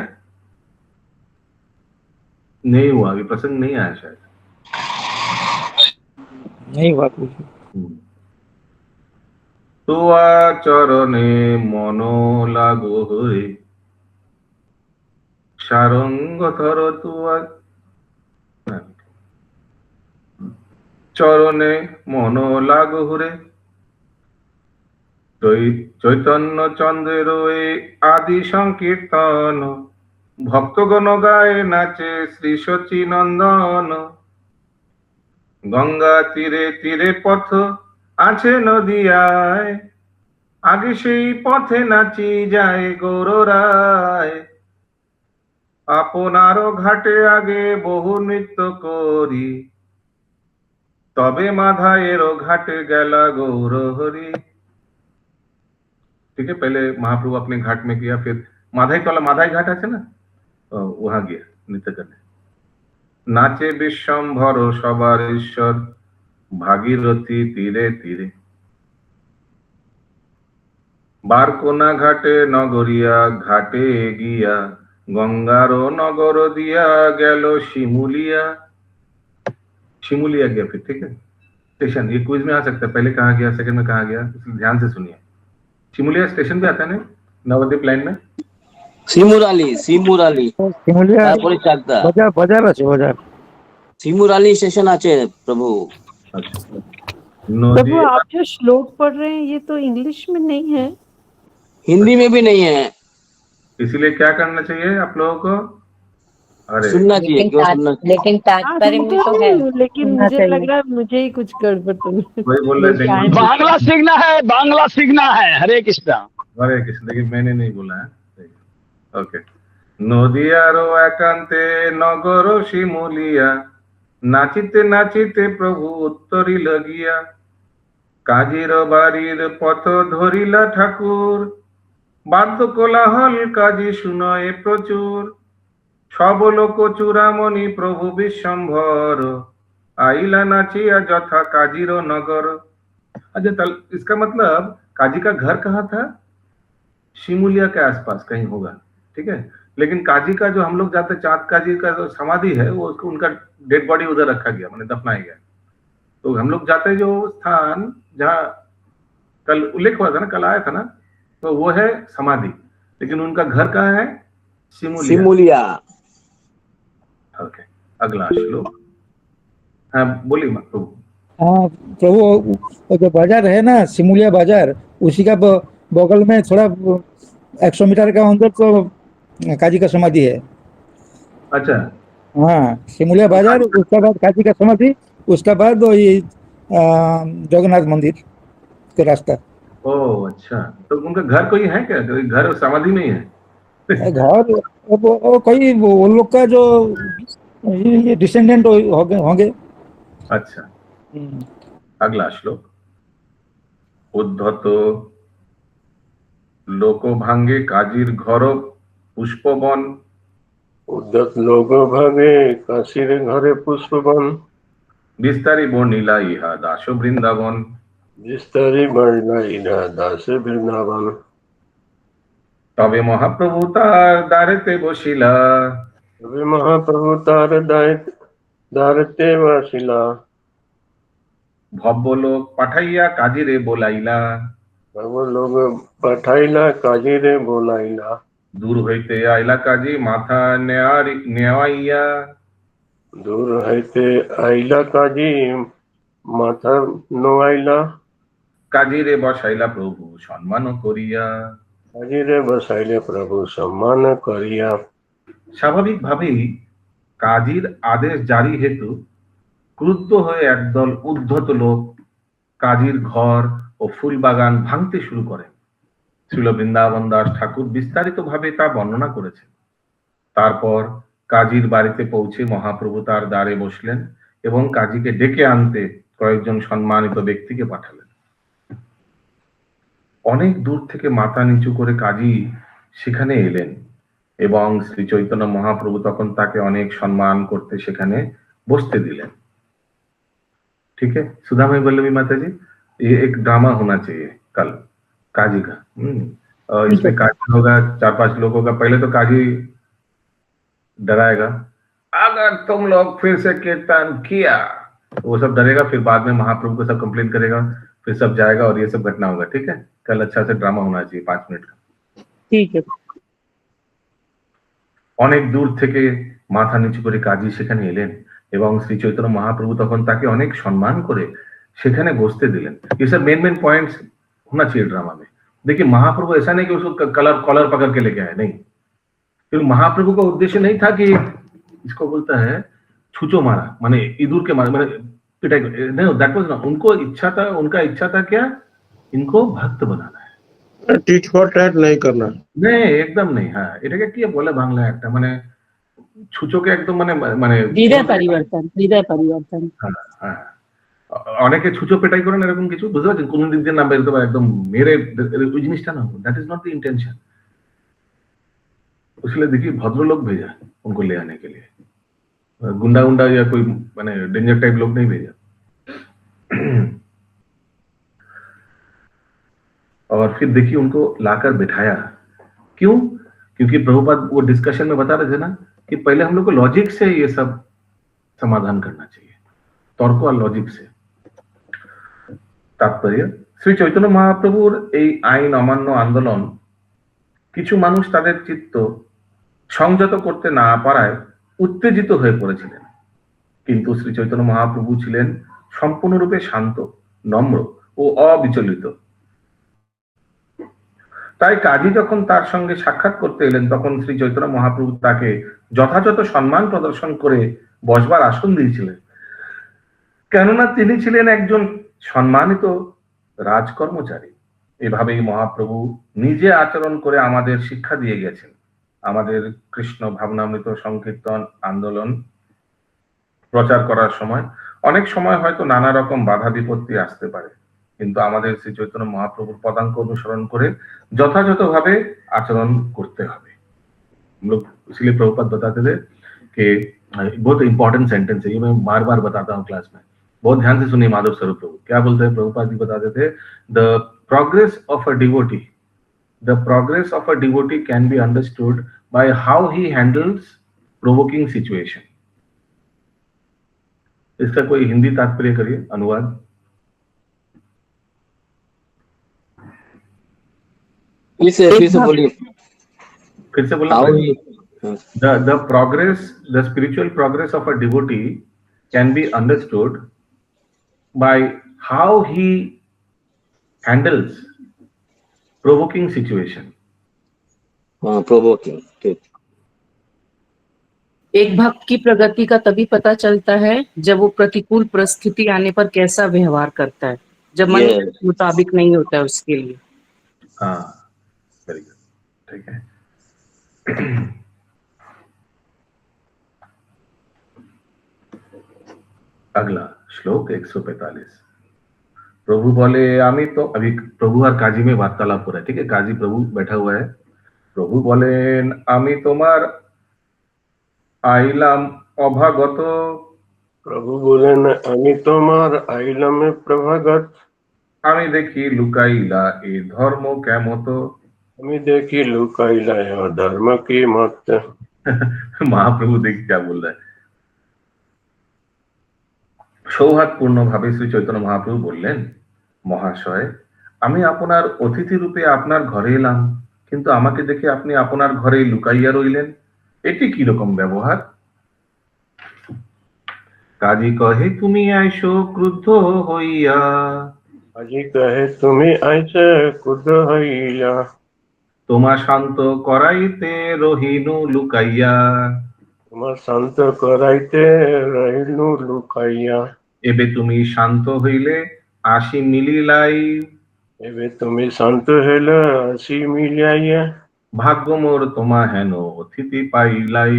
Speaker 2: नहीं हुआ, अभी प्रसंग नहीं आया शायद।
Speaker 3: नहीं हुआ।
Speaker 2: तुआ चरणे मनो लागो हरे सारंग धर तुआ चरणे मनो लागो हरे चैतन्य चंद्रेर आदि संकीर्तन भक्तगण गाए नाचे श्री शची नंदन गंगा तीरे तीरे पथ আছে নদিয়ায় আগে সেই পথে নাচি যায় গৌররায় আপনারও ঘাটে আগে বহু নৃত্য করি তবে মাধায়েরও घाटे गला गौर हरि। ठीक है, पहले महाप्रभु अपने घाट में किया, फिर माधाई वाला माधाई घाट আছে না, वहां गया नृत्य करने। नाचे विश्वम्भर सबार ईश्वर भागीरथी तीरे तीरे बारकोना घाटे नगरिया घाटे गिया गंगारो नगर दिया गेलो शिमुलिया। शिमुलिया गया फिर, ठीक है। स्टेशन, ये क्विज में आ सकता है, पहले कहाँ गया, सेकंड में कहाँ गया, इसलिए ध्यान से सुनिए। शिमुलिया स्टेशन पे आता है ना नवद्वीप लाइन में।
Speaker 4: শিমুরালি শিমুরালি
Speaker 10: শিমুলিয়া
Speaker 4: তারপরে চাকদা
Speaker 10: বাজার বাজার আছে বাজার।
Speaker 4: শিমুরালি স্টেশন আছে প্রভু।
Speaker 2: अच्छा,
Speaker 7: प्रभु
Speaker 2: नदी,
Speaker 7: आप जो श्लोक पढ़ रहे हैं ये तो इंग्लिश में नहीं है,
Speaker 4: हिंदी में भी नहीं है,
Speaker 2: इसीलिए क्या करना चाहिए आप लोगों को? अरे
Speaker 4: सुनना चाहिए,
Speaker 8: लेकिन
Speaker 4: क्यों सुनना चाहिए?
Speaker 8: लेकिन
Speaker 7: हाँ
Speaker 8: तात्पर्य में
Speaker 7: सुनते
Speaker 8: तो है।
Speaker 7: हैं, लेकिन
Speaker 5: सुनना
Speaker 7: मुझे
Speaker 5: चाहिए।
Speaker 7: लग रहा है मुझे ही कुछ गड़बड़ तो नहीं।
Speaker 2: वही बोल रहे
Speaker 7: नहीं,
Speaker 2: हैं,
Speaker 6: बांग्ला सीखना है, बांग्ला सीखना है। हरे कृष्णा।
Speaker 2: हरे कृष्ण, लेकिन मैंने नहीं बोला है। ओके। नदियारो एकांते नगर शिमुलिया, नाचिते नाचिते प्रभु उत्तरी लगिया, काजीर बाड़ीर पथ धरिला ठाकुर, बाद्य कोलाहल काजी शुनये प्रचुर, सब लोक चूड़ामणि प्रभु विश्वम्भर, आइला नाचिया जथा काजीर नगर। अच्छा, इसका मतलब काजी का घर कहाँ था? शिमुलिया के आसपास कहीं होगा, ठीक है। लेकिन काजी का जो हम लोग जाते, चाँद काजी का जो समाधि है, वो उसको उनका डेड बॉडी उधर रखा गया, मैंने दफनाया गया। तो हम लोग जाते जो स्थान जहाँ कल उल्लेख हुआ था ना, कल आया था ना, तो वो है समाधि, लेकिन उनका घर कहाँ है? शिमुलिया।
Speaker 4: शिमुलिया।
Speaker 2: ओके, अगला श्लोक। हाँ बोलिए प्रभु।
Speaker 10: हाँ प्रभु, वो जो बाजार है ना सिमुलिया बाजार, उसी का बगल में थोड़ा 100 मीटर का अंदर तो काजी का समाधि है।
Speaker 2: अच्छा,
Speaker 10: हाँ सिमुलिया बाजार, उसके बाद काजी का समाधि, उसके बाद ये जगन्नाथ मंदिर का रास्ता।
Speaker 2: ओ अच्छा, तो उनका घर कोई है क्या? कोई घर समाधि में ही है?
Speaker 10: घर वो कोई वो लोग का जो ये डिसेंडेंट होंगे।
Speaker 2: अच्छा, अगला श्लोक। उद्धत लोको भांगे काजीर घर पुष्पवन,
Speaker 3: उद्धत लोग भागे काशीर घरे पुष्पवन,
Speaker 2: विस्तारी बर्णिला इहा दास बृंदावन,
Speaker 3: विस्तारी बर्णिला इहा दास बृंदावन,
Speaker 2: तबे महाप्रभु तार दारेते बसिला,
Speaker 3: तबे महाप्रभु तार दारते वासिला,
Speaker 2: भव्य लोक पाठाइया काजीरे बोलाइला,
Speaker 3: भव लोग पठाइला काजीरे बोलाइला,
Speaker 2: दूर होइते आइला काजी माथा न्यावाइया,
Speaker 3: दूर हईते आइला काजी माथा नोआइला,
Speaker 2: काजीरे बसाइला प्रभु सम्मान करिया।
Speaker 3: काजीरे बसाइले प्रभु सम्मान करिया।
Speaker 2: স্বাভাবিক ভাবেই কাজীর আদেশ জারি হেতু ক্রুদ্ধ হয়ে একদল উদ্ধত লোক কাজীর ঘর ও ফুল বাগান ভাঙতে শুরু করেন। শ্রীল বৃন্দাবন দাস ঠাকুর বিস্তারিতভাবে তা বর্ণনা করেছেন। তারপর কাজীর বাড়িতে পৌঁছে মহাপ্রভু তার দ্বারে বসলেন এবং কাজীকে ডেকে আনতে কয়েকজন সম্মানিত ব্যক্তিকে পাঠালেন। অনেক দূর থেকে মাথা নিচু করে কাজী সেখানে এলেন এবং শ্রী চৈতন্য মহাপ্রভু তখন তাকে অনেক সম্মান করতে সেখানে बसते दिलें। ठीक है, सुधा भाई वल्लभी माता जी, ये एक ड्रामा होना चाहिए कल काजी का। और इसमें काजी होगा 4-5 लोगों का। पहले तो काजी डराएगा, अगर तुम लोग फिर से कीर्तन किया, वो सब डरेगा। फिर बाद में महाप्रभु को सब कंप्लेन करेगा, फिर सब जाएगा और ये सब घटना होगा। ठीक है, कल अच्छा से ड्रामा होना चाहिए 5 मिनट का।
Speaker 5: ठीक है।
Speaker 2: অনেক দূর থেকে মাথা নিচু করে কাজী সেখানে এলেন এবং শ্রী চৈতন্য মহাপ্রভু তখন তাকে অনেক সম্মান করে সেখানে বসতে दिलें। ये सब मेन पॉइंट्स होना चाहिए ड्रामा में। देखिए, महाप्रभु ऐसा नहीं कि उसको कॉलर पकड़ के लेके आए, नहीं। क्योंकि महाप्रभु का उद्देश्य नहीं था कि इसको बोलता है छुचो मारा, माने इदूर के मारा, माने पिटाई, नहीं, दैट वाज नॉट। उनको इच्छा था, उनका इच्छा था क्या, इनको भक्त बनाना है,
Speaker 3: टीच फॉर टैट नहीं करना,
Speaker 2: नहीं, एकदम नहीं। हाँ, এটাকে কি বলে বাংলা একটা, মানে ছুচোকে একদম মানে মানে
Speaker 5: হৃদয় পরিবর্তন, হৃদয় পরিবর্তন।
Speaker 2: হ্যাঁ, হ্যাঁ, অনেকে ছুচো পেটাই করেন এরকম কিছু, বুঝতে পারছেন, কোন দিক দিয়ে নাম বেরোতে পারে একদম মেরে, ওই জিনিসটা না, that is not the intention. इसलिए देखिए, भद्र लोग भेजा उनको ले आने के लिए, गुंडा गुंडा या कोई माने डेंजर टाइप लोग नहीं भेजा। और फिर देखिए उनको लाकर बिठाया। क्यों? क्योंकि प्रभुपाद वो डिस्कशन में बता रहे थे ना कि पहले हम लोग को लॉजिक से ये सब समाधान करना चाहिए, तर्क और लॉजिक से। तात्पर्य শ্রী চৈতন্য মহাপ্রভুর এই আইন অমান্য আন্দোলন কিছু মানুষ তাদের চিত্ত সংযত করতে না পারায় উত্তেজিত হয়ে পড়েছিলেন, কিন্তু শ্রী চৈতন্য মহাপ্রভু ছিলেন সম্পূর্ণরূপে শান্ত, নম্র ও অবিচলিত। তাই কাজী যখন তার সঙ্গে সাক্ষাৎ করতে এলেন তখন শ্রী চৈতন্য মহাপ্রভু তাকে যথাযথ সম্মান প্রদর্শন করে বসবার আসন দিয়েছিলেন, কেননা তিনি ছিলেন একজন সম্মানিত রাজকর্মচারী। এভাবেই মহাপ্রভু নিজে আচরণ করে আমাদের শিক্ষা দিয়ে গেছেন। আমাদের কৃষ্ণ ভাবনামৃত সংকীর্তন আন্দোলন প্রচার করার সময় অনেক সময় হয়তো নানা রকম বাধা বিপত্তি আসতে পারে, কিন্তু আমাদের শ্রী চৈতন্য মহাপ্রভুর পদাঙ্ক অনুসরণ করে যথাযথভাবে আচরণ করতে হবে। इसलिए प्रभुपाद बताते थे कि बहुत इंपॉर्टेंट सेंटेंस है, ये मैं बार बार बताता हूँ क्लास में, बहुत ध्यान से सुनिए। माधव स्वरूप प्रभु क्या बोलते हैं, प्रभुपाद जी बताते थे, the progress of a devotee can be understood by how he handles provoking situation. इसका कोई हिंदी तात्पर्य करिए, अनुवाद।
Speaker 4: फिर से बोलिए।
Speaker 2: फिर से बोलना। the spiritual progress of a devotee can be understood by how he handles provoking situation.
Speaker 4: Provoking, ठीक।
Speaker 12: एक भक्त की प्रगति का तभी पता चलता है जब वो प्रतिकूल परिस्थिति आने पर कैसा व्यवहार करता है, जब मन के मुताबिक नहीं होता है उसके लिए।
Speaker 2: हाँ, वेरी गुड, ठीक है। अगला श्लोक 145। प्रभु बोले आमी तो, अभी प्रभु और काजी में वार्तालाप हो रहा है, ठीक है। काजी प्रभु बैठा हुआ है, प्रभु बोले आमी तुम्हार आइलाम अभागत।
Speaker 3: प्रभु बोले आमी तुम्हार आइलाम प्रभागत।
Speaker 2: आमी देखी लुकाइला ए धर्म केमत।
Speaker 3: आमी देखी लुकाइला ए धर्म की मत।
Speaker 2: महाप्रभु देख क्या बोल रहा है। সৌহার্দ্যপূর্ণ ভাবে শ্রী চৈতন্য মহাপ্রভু বললেন, মহাশয় আমি আপনার অতিথি রূপে আপনার ঘরে এলাম, কিন্তু আমাকে দেখে আপনি আপনার ঘরে লুকাইয়া রইলেন, এটি কি রকম ব্যবহার? কাজী কহে তুমি আইসো ক্রুদ্ধ হইয়া।
Speaker 3: কাজী কহে তুমি আইসো ক্রুদ্ধ হইয়া।
Speaker 2: তোমার শান্ত করাইতে রহিনু লুকাইয়া।
Speaker 3: তোমার শান্ত করাইতে রহিনু লুকাইয়া।
Speaker 2: এবে তুমি শান্ত হইলে আসি মিলিলাই।
Speaker 3: এবে তুমি শান্ত হইলে আসি মিলাইয়া।
Speaker 2: ভাগ্য মোর তোমা হেন অতিথি পাইলাই।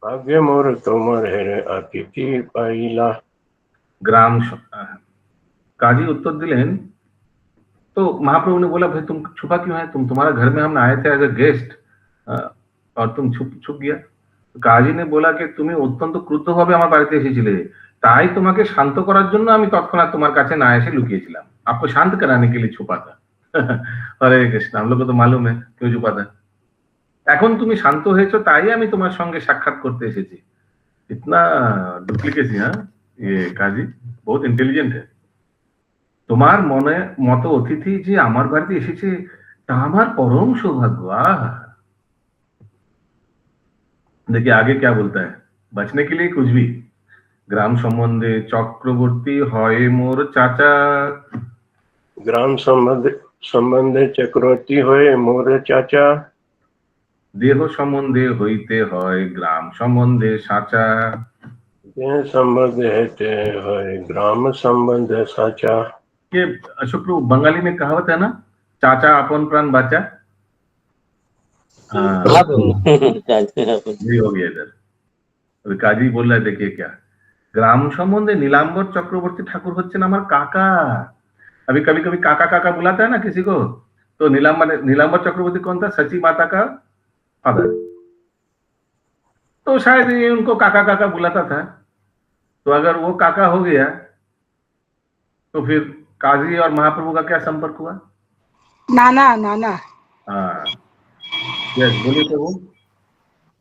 Speaker 3: ভাগ্য মোর তোমার হেন অতিথি পাইলা।
Speaker 2: ग्राम काजी उत्तर दिलेन, तो महाप्रभु ने बोला भाई तुम छुपा क्यों है, तुम्हारा घर में हम आए थे एज ए गेस्ट और तुम छुप गया। কাজী ने बोला कि তুমি অত্যন্ত ক্রুদ্ধভাবে আমার বাড়িতে এসেছিলে, তাই তোমাকে শান্ত করার জন্য আমি তৎক্ষণাৎ তোমার কাছে না এসে লুকিয়েছিলাম। आपको शांत कराने के लिए छुपा था। हरे कृष्ण, हम लोग को तो मालूम है क्यों छुपा था। এখন তুমি শান্ত হয়েছো তাই আমি তোমার সঙ্গে সাক্ষাৎ করতে এসেছি। इतना डुप्लीकेसी, हाँ ये काजी बहुत इंटेलिजेंट है। তোমার মনে মতো অতিথি যে আমার বাড়িতে এসেছে তা আমার পরম সৌভাগ্য। देखिए आगे क्या बोलता है, बचने के लिए कुछ भी। ग्राम संबंधे चक्रवर्ती হয় মোর চাচা।
Speaker 3: গ্রাম সম্বন্ধে চক্রবর্তী হয়ে মোর চাচা।
Speaker 2: দেহ সম্বন্ধে হইতে হয় গ্রাম সম্বন্ধে সাচা।
Speaker 3: देह संबंध हेते হয় গ্রাম সম্বন্ধ সাচা।
Speaker 2: ये अशोक प्रभु बंगाली में कहावत है ना, चाचा अपन प्राण बाचा। हाँ हो गया इधर। काजी बोल रहा है, देखिए क्या ग्राम संबंधे नीलांबर चक्रवर्ती ठाकुर হচ্ছেন আমার काका। अभी कभी कभी काका काका बुलाता है ना किसी को, तो नीलांबर चक्रवर्ती कौन था, सची माता का फादर, तो शायद ये उनको काका काका बुलाता था। तो अगर वो काका हो गया तो फिर काजी और महाप्रभु का क्या संपर्क हुआ?
Speaker 11: नाना नाना।
Speaker 2: हाँ, यस, बोलिए प्रभु।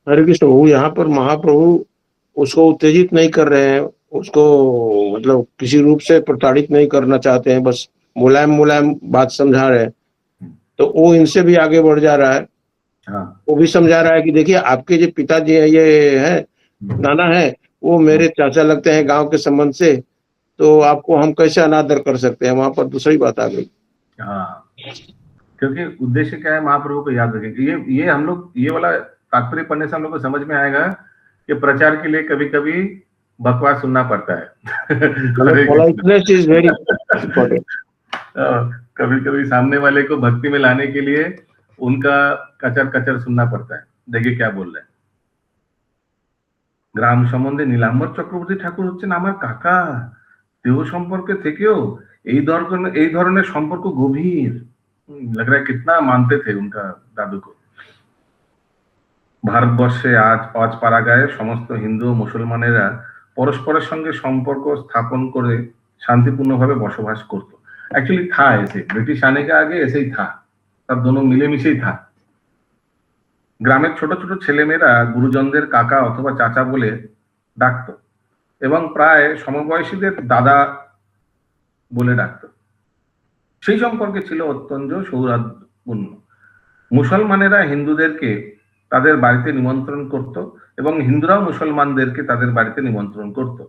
Speaker 3: हरे कृष्ण प्रभु, यहाँ पर महाप्रभु उसको उत्तेजित नहीं कर रहे हैं, उसको मतलब किसी रूप से प्रताड़ित नहीं करना चाहते हैं, बस मुलायम मुलायम बात समझा रहे हैं। तो वो इनसे भी आगे बढ़ जा रहा है।
Speaker 2: हाँ,
Speaker 3: वो भी समझा रहा है कि देखिए आपके जो पिताजी है, ये है नाना है, वो मेरे चाचा लगते हैं गांव के संबंध से, तो आपको हम कैसे अनादर कर सकते हैं। वहां पर दूसरी बात आ गई।
Speaker 2: हाँ, क्योंकि उद्देश्य क्या है महाप्रभु को याद रखेंगे। ये हम लोग ये वाला तात्पर्य पढ़ने से हम लोग को समझ में आएगा कि प्रचार के लिए कभी कभी बकवास सुनना पड़ता है।
Speaker 3: Politeness is very important.
Speaker 2: कभी कभी सामने वाले को भक्ति में लाने के लिए उनका कचर कचर सुनना पड़ता है। देखिए क्या बोल रहे हैं। গ্রাম সম্বন্ধে নীলাম্বর চক্রবর্তী ঠাকুর হচ্ছেন আমার কাকা, দেহ সম্পর্কে থেকেও এই ধরনের সম্পর্ক গভীর। लग रहा है कितना मानते थे उनका दादू को। ভারতবর্ষে আজ পাড়াগাঁয়ে সমস্ত হিন্দু ও মুসলমানেরা পরস্পরের সঙ্গে সম্পর্ক স্থাপন করে शांतिपूर्णভাবে বসবাস করত। एक्चुअली था ऐसे, ब्रिटिश आने के आगे ऐसे ही था, सब दोनों मिलेमिशे ही था। গ্রামের ছোট ছোট ছেলেমেয়েরা গুরুজনদের কাকা অথবা চাচা বলে ডাকতো এবং প্রায় সমবয়সীদের দাদা বলে ডাকতো। সেই সম্পর্কে ছিল অত্যন্ত সৌহার্দ্যপূর্ণ। মুসলমানেরা হিন্দুদেরকে তাদের বাড়িতে নিমন্ত্রণ করত এবং হিন্দুরাও মুসলমানদেরকে তাদের বাড়িতে নিমন্ত্রণ করত।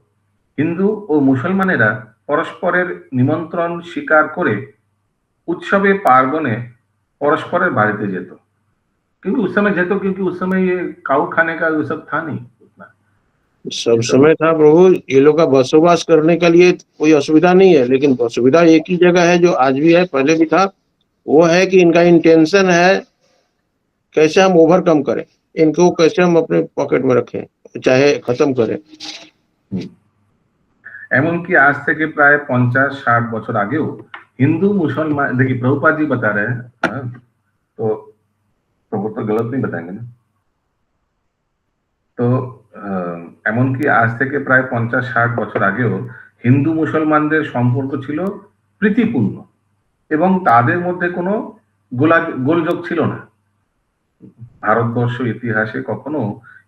Speaker 2: হিন্দু ও মুসলমানেরা পরস্পরের নিমন্ত্রণ স্বীকার করে उत्सवे पार्वणे परस्पर बाड़ीते जेतो, क्योंकि उस समय जेतो, क्योंकि उस समय ये काऊ खाने का वो सब था नहीं उतना।
Speaker 3: सब समय था प्रभु, ये लोग का बसोबास करने के लिए कोई असुविधा नहीं है, लेकिन असुविधा एक ही जगह है जो आज भी है, पहले भी था। वो है कि इनका इंटेंशन है कैसे हम ओवरकम करें, इनको कैसे हम अपने पॉकेट में रखें, चाहे खत्म करें।
Speaker 2: एमनकी आज থেকে প্রায় 50-60 বছর আগেও हिंदू मुसलमान, देखिए प्रभुपाद जी बता रहे हैं, तो प्रभु तो गलत नहीं बताएंगे ना। तो এমনকি আজ থেকে প্রায় 50-60 বছর আগেও হিন্দু মুসলমানদের সম্পর্ক ছিল প্রীতিপূর্ণ এবং তাদের মধ্যে কোনো গোলযোগ ছিল না। ভারতবর্ষ ইতিহাসে কখনো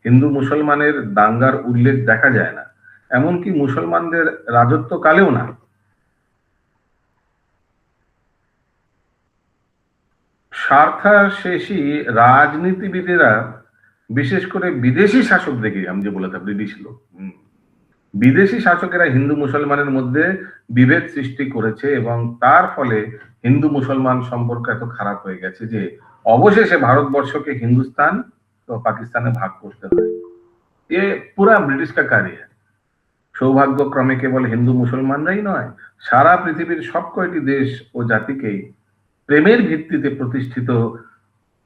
Speaker 2: হিন্দু মুসলমানের দাঙ্গার উল্লেখ দেখা যায় না, এমনকি মুসলমানদের রাজত্বকালেও না। स्वार्थाशेषी राजनीतिविदेरा विशेष करे विदेशी शासक देखे, हम जो बोला था ब्रिटिश लोग, विदेशी शासकेरा हिंदू मुसलमानेर मध्य विभेद सृष्टि करेছে এবং তার ফলে हिंदू मुसलमान সম্পর্ক এত খারাপ হয়ে গেছে যে অবশেষে ভারতবর্ষকে হিন্দুস্তান ও পাকিস্তানে ভাগ করতে হয়। ये पूरा ब्रिटिश का कार्य है। সৌভাগ্যক্রমে কেবল হিন্দু মুসলমানরাই নয়, সারা পৃথিবীর সব কয়টি দেশ ও জাতিকে প্রেমের ভিত্তিতে প্রতিষ্ঠিত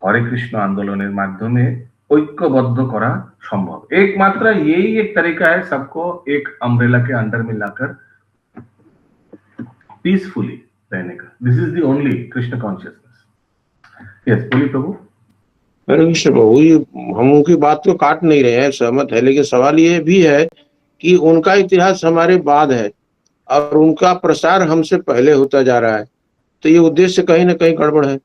Speaker 2: हरे कृष्ण आंदोलনের माध्यमे ऐक्यबद्ध करा संभव। एकमात्र यही एक तरीका है सबको एक अम्ब्रेला के अंडर में लाकर पीसफुली रहने का। This is the only Krishna consciousness. Yes, बोलिए प्रभु।
Speaker 3: हरे कृष्ण प्रभु, हम उनकी बात को काट नहीं रहे हैं, सहमत है, लेकिन सवाल ये भी है कि उनका इतिहास हमारे बाद है और उनका प्रसार हमसे पहले होता जा रहा है, तो ये उद्देश्य कहीं ना कहीं गड़बड़ है।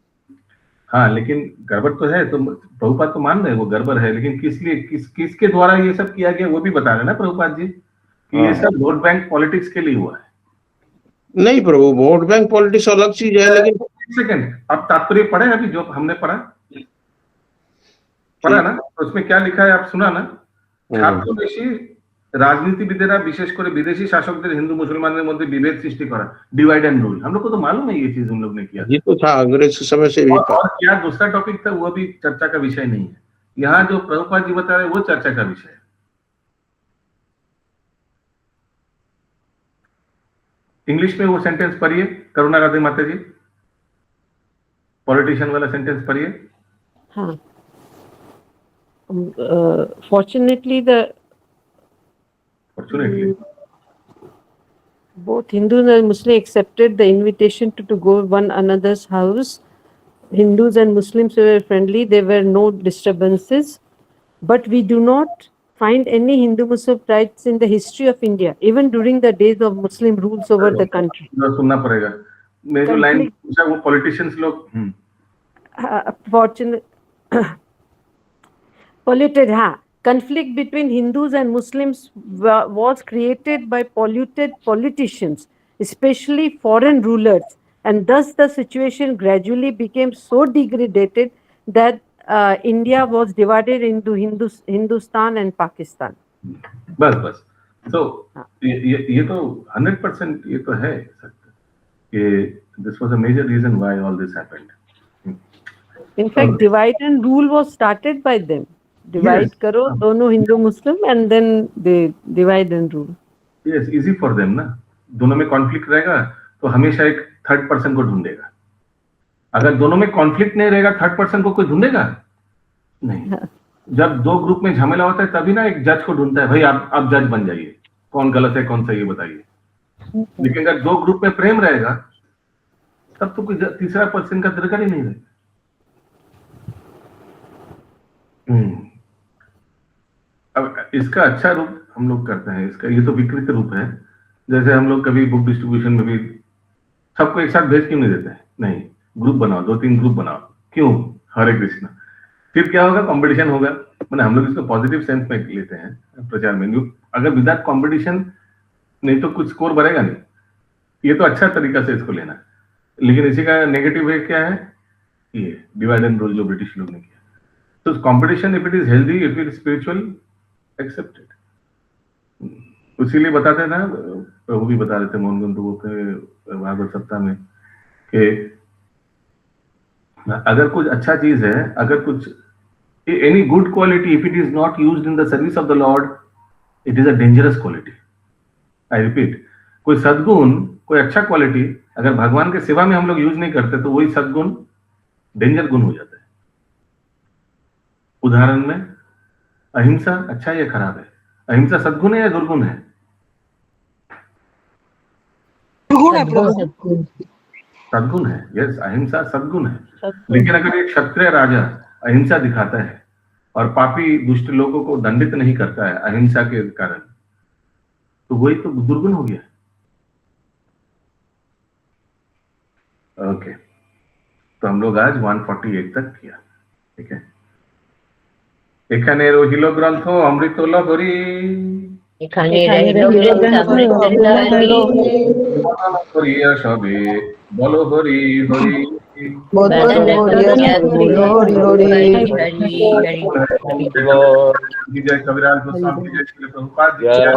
Speaker 2: हाँ, लेकिन गड़बड़ तो है, तो प्रभुपाद तो मान रहे वो गड़बड़ है, लेकिन किस लिए किसके द्वारा ये सब किया गया वो भी बता रहे ना प्रभुपाद जी कि ये सब वोट बैंक पॉलिटिक्स के लिए हुआ है।
Speaker 3: नहीं प्रभु, वोट बैंक पॉलिटिक्स अलग चीज है, लेकिन
Speaker 2: सेकंड आप तात्पर्य पढ़े अभी जो हमने पढ़ा ना, तो उसमें क्या लिखा है आप सुना ना। छात्रदेशी राजनीतिविदेरा विशेष कर विदेशी शासकদের हिंदू मुसलमानों मध्य विभेद सृष्टि करा, डिवाइड एंड रूल। हम लोग को तो मालूम है ये चीज हम लोग ने किया,
Speaker 3: ये तो था अंग्रेज के समय से भी था।
Speaker 2: और क्या दूसरा टॉपिक था वो भी चर्चा का विषय नहीं है। यहाँ जो प्रभुपाद जी बता रहे वो चर्चा का विषय है। इंग्लिश में वो सेंटेंस पढ़िए, करुणा राधे माता जी, पॉलिटिशियन वाला सेंटेंस पढ़िए।
Speaker 7: हाँ, fortunately both Hindus and Muslims accepted the invitation to go one another's house. Hindus and Muslims were friendly, there were no disturbances, but we do not find any Hindu-Muslim fights in the history of India, even during the days of Muslim rules over the country.
Speaker 2: सुनना पड़ेगा, मेरी जो line पूछा वो politicians लोग
Speaker 7: polluted, conflict between Hindus and Muslims was created by polluted politicians, especially foreign rulers, and thus the situation gradually became so degraded that India was divided into Hindustan and Pakistan.
Speaker 2: बस बस तो ये तो 100% ये तो है सत्य कि this was a major reason why all this happened.
Speaker 7: In fact, divide and rule was started by them. Divide करो दोनों हिंदू मुस्लिम and then they divide and rule.
Speaker 2: Yes, easy for them ना. दोनों में कॉन्फ्लिक्ट रहेगा तो हमेशा एक थर्ड पर्सन को ढूंढेगा. अगर दोनों में कॉन्फ्लिक्ट नहीं रहेगा थर्ड पर्सन को कोई ढूंढेगा नहीं. जब दो ग्रुप में झमेला होता है तभी ना एक जज को ढूंढता है, भाई आप जज बन जाइए, कौन गलत है कौन सही है बताइए. लेकिन अगर दो ग्रुप में प्रेम रहेगा तब तो कोई तीसरा पर्सन का दरकार ही नहीं रहेगा. अब इसका अच्छा रूप हम लोग करते हैं, इसका ये तो विकृत रूप है. जैसे हम लोग कभी बुक डिस्ट्रीब्यूशन में भी सबको एक साथ भेज क्यों नहीं देते हैं? नहीं, ग्रुप बनाओ, 2-3 ग्रुप बनाओ. क्यों? हरे कृष्ण. फिर क्या होगा? कंपटीशन होगा. मैंने हम लोग इसको पॉजिटिव सेंस में लेते हैं प्रचार में. अगर विदाउट कंपटीशन नहीं तो कुछ स्कोर बढ़ेगा नहीं. ये तो अच्छा तरीका से इसको लेना. लेकिन इसी का नेगेटिव वे क्या है? ये डिवाइड एंड रूल जो ब्रिटिश लोग ने किया. तो competition if it is healthy, if it is spiritual, accepted. इसीलिए बताते ना, प्रभु भी बता रहे थे मोहन गुंटू के भागवत सप्ताह में कि अगर कुछ अच्छा चीज है, अगर कुछ any good quality, if it is not used in the service of the Lord, it is a dangerous quality. I repeat, कोई सद्गुण, कोई अच्छा क्वालिटी अगर भगवान के सेवा में हम लोग यूज नहीं करते तो वही सद्गुण डेंजर गुण हो जाता है. उदाहरण में अहिंसा अच्छा या खराब है? अहिंसा सद्गुण है या दुर्गुण है? सद्गुण है. यस, अहिंसा सद्गुण है. लेकिन अगर एक क्षत्रिय राजा अहिंसा दिखाता है और पापी दुष्ट लोगों को दंडित नहीं करता है अहिंसा के कारण, तो वही तो दुर्गुण हो गया. ओके, तो हम लोग आज 148 तक किया. ठीक है. এখানে রহিল গ্রন্থ অমৃত লহরী,
Speaker 8: এখানে রহিল গ্রন্থ অমৃত লহরী,
Speaker 2: করিয়া সবে বল হরি হরি, জয় কবিরাজ গোস্বামী, জয় শ্রী প্রভুপাদ, জয়।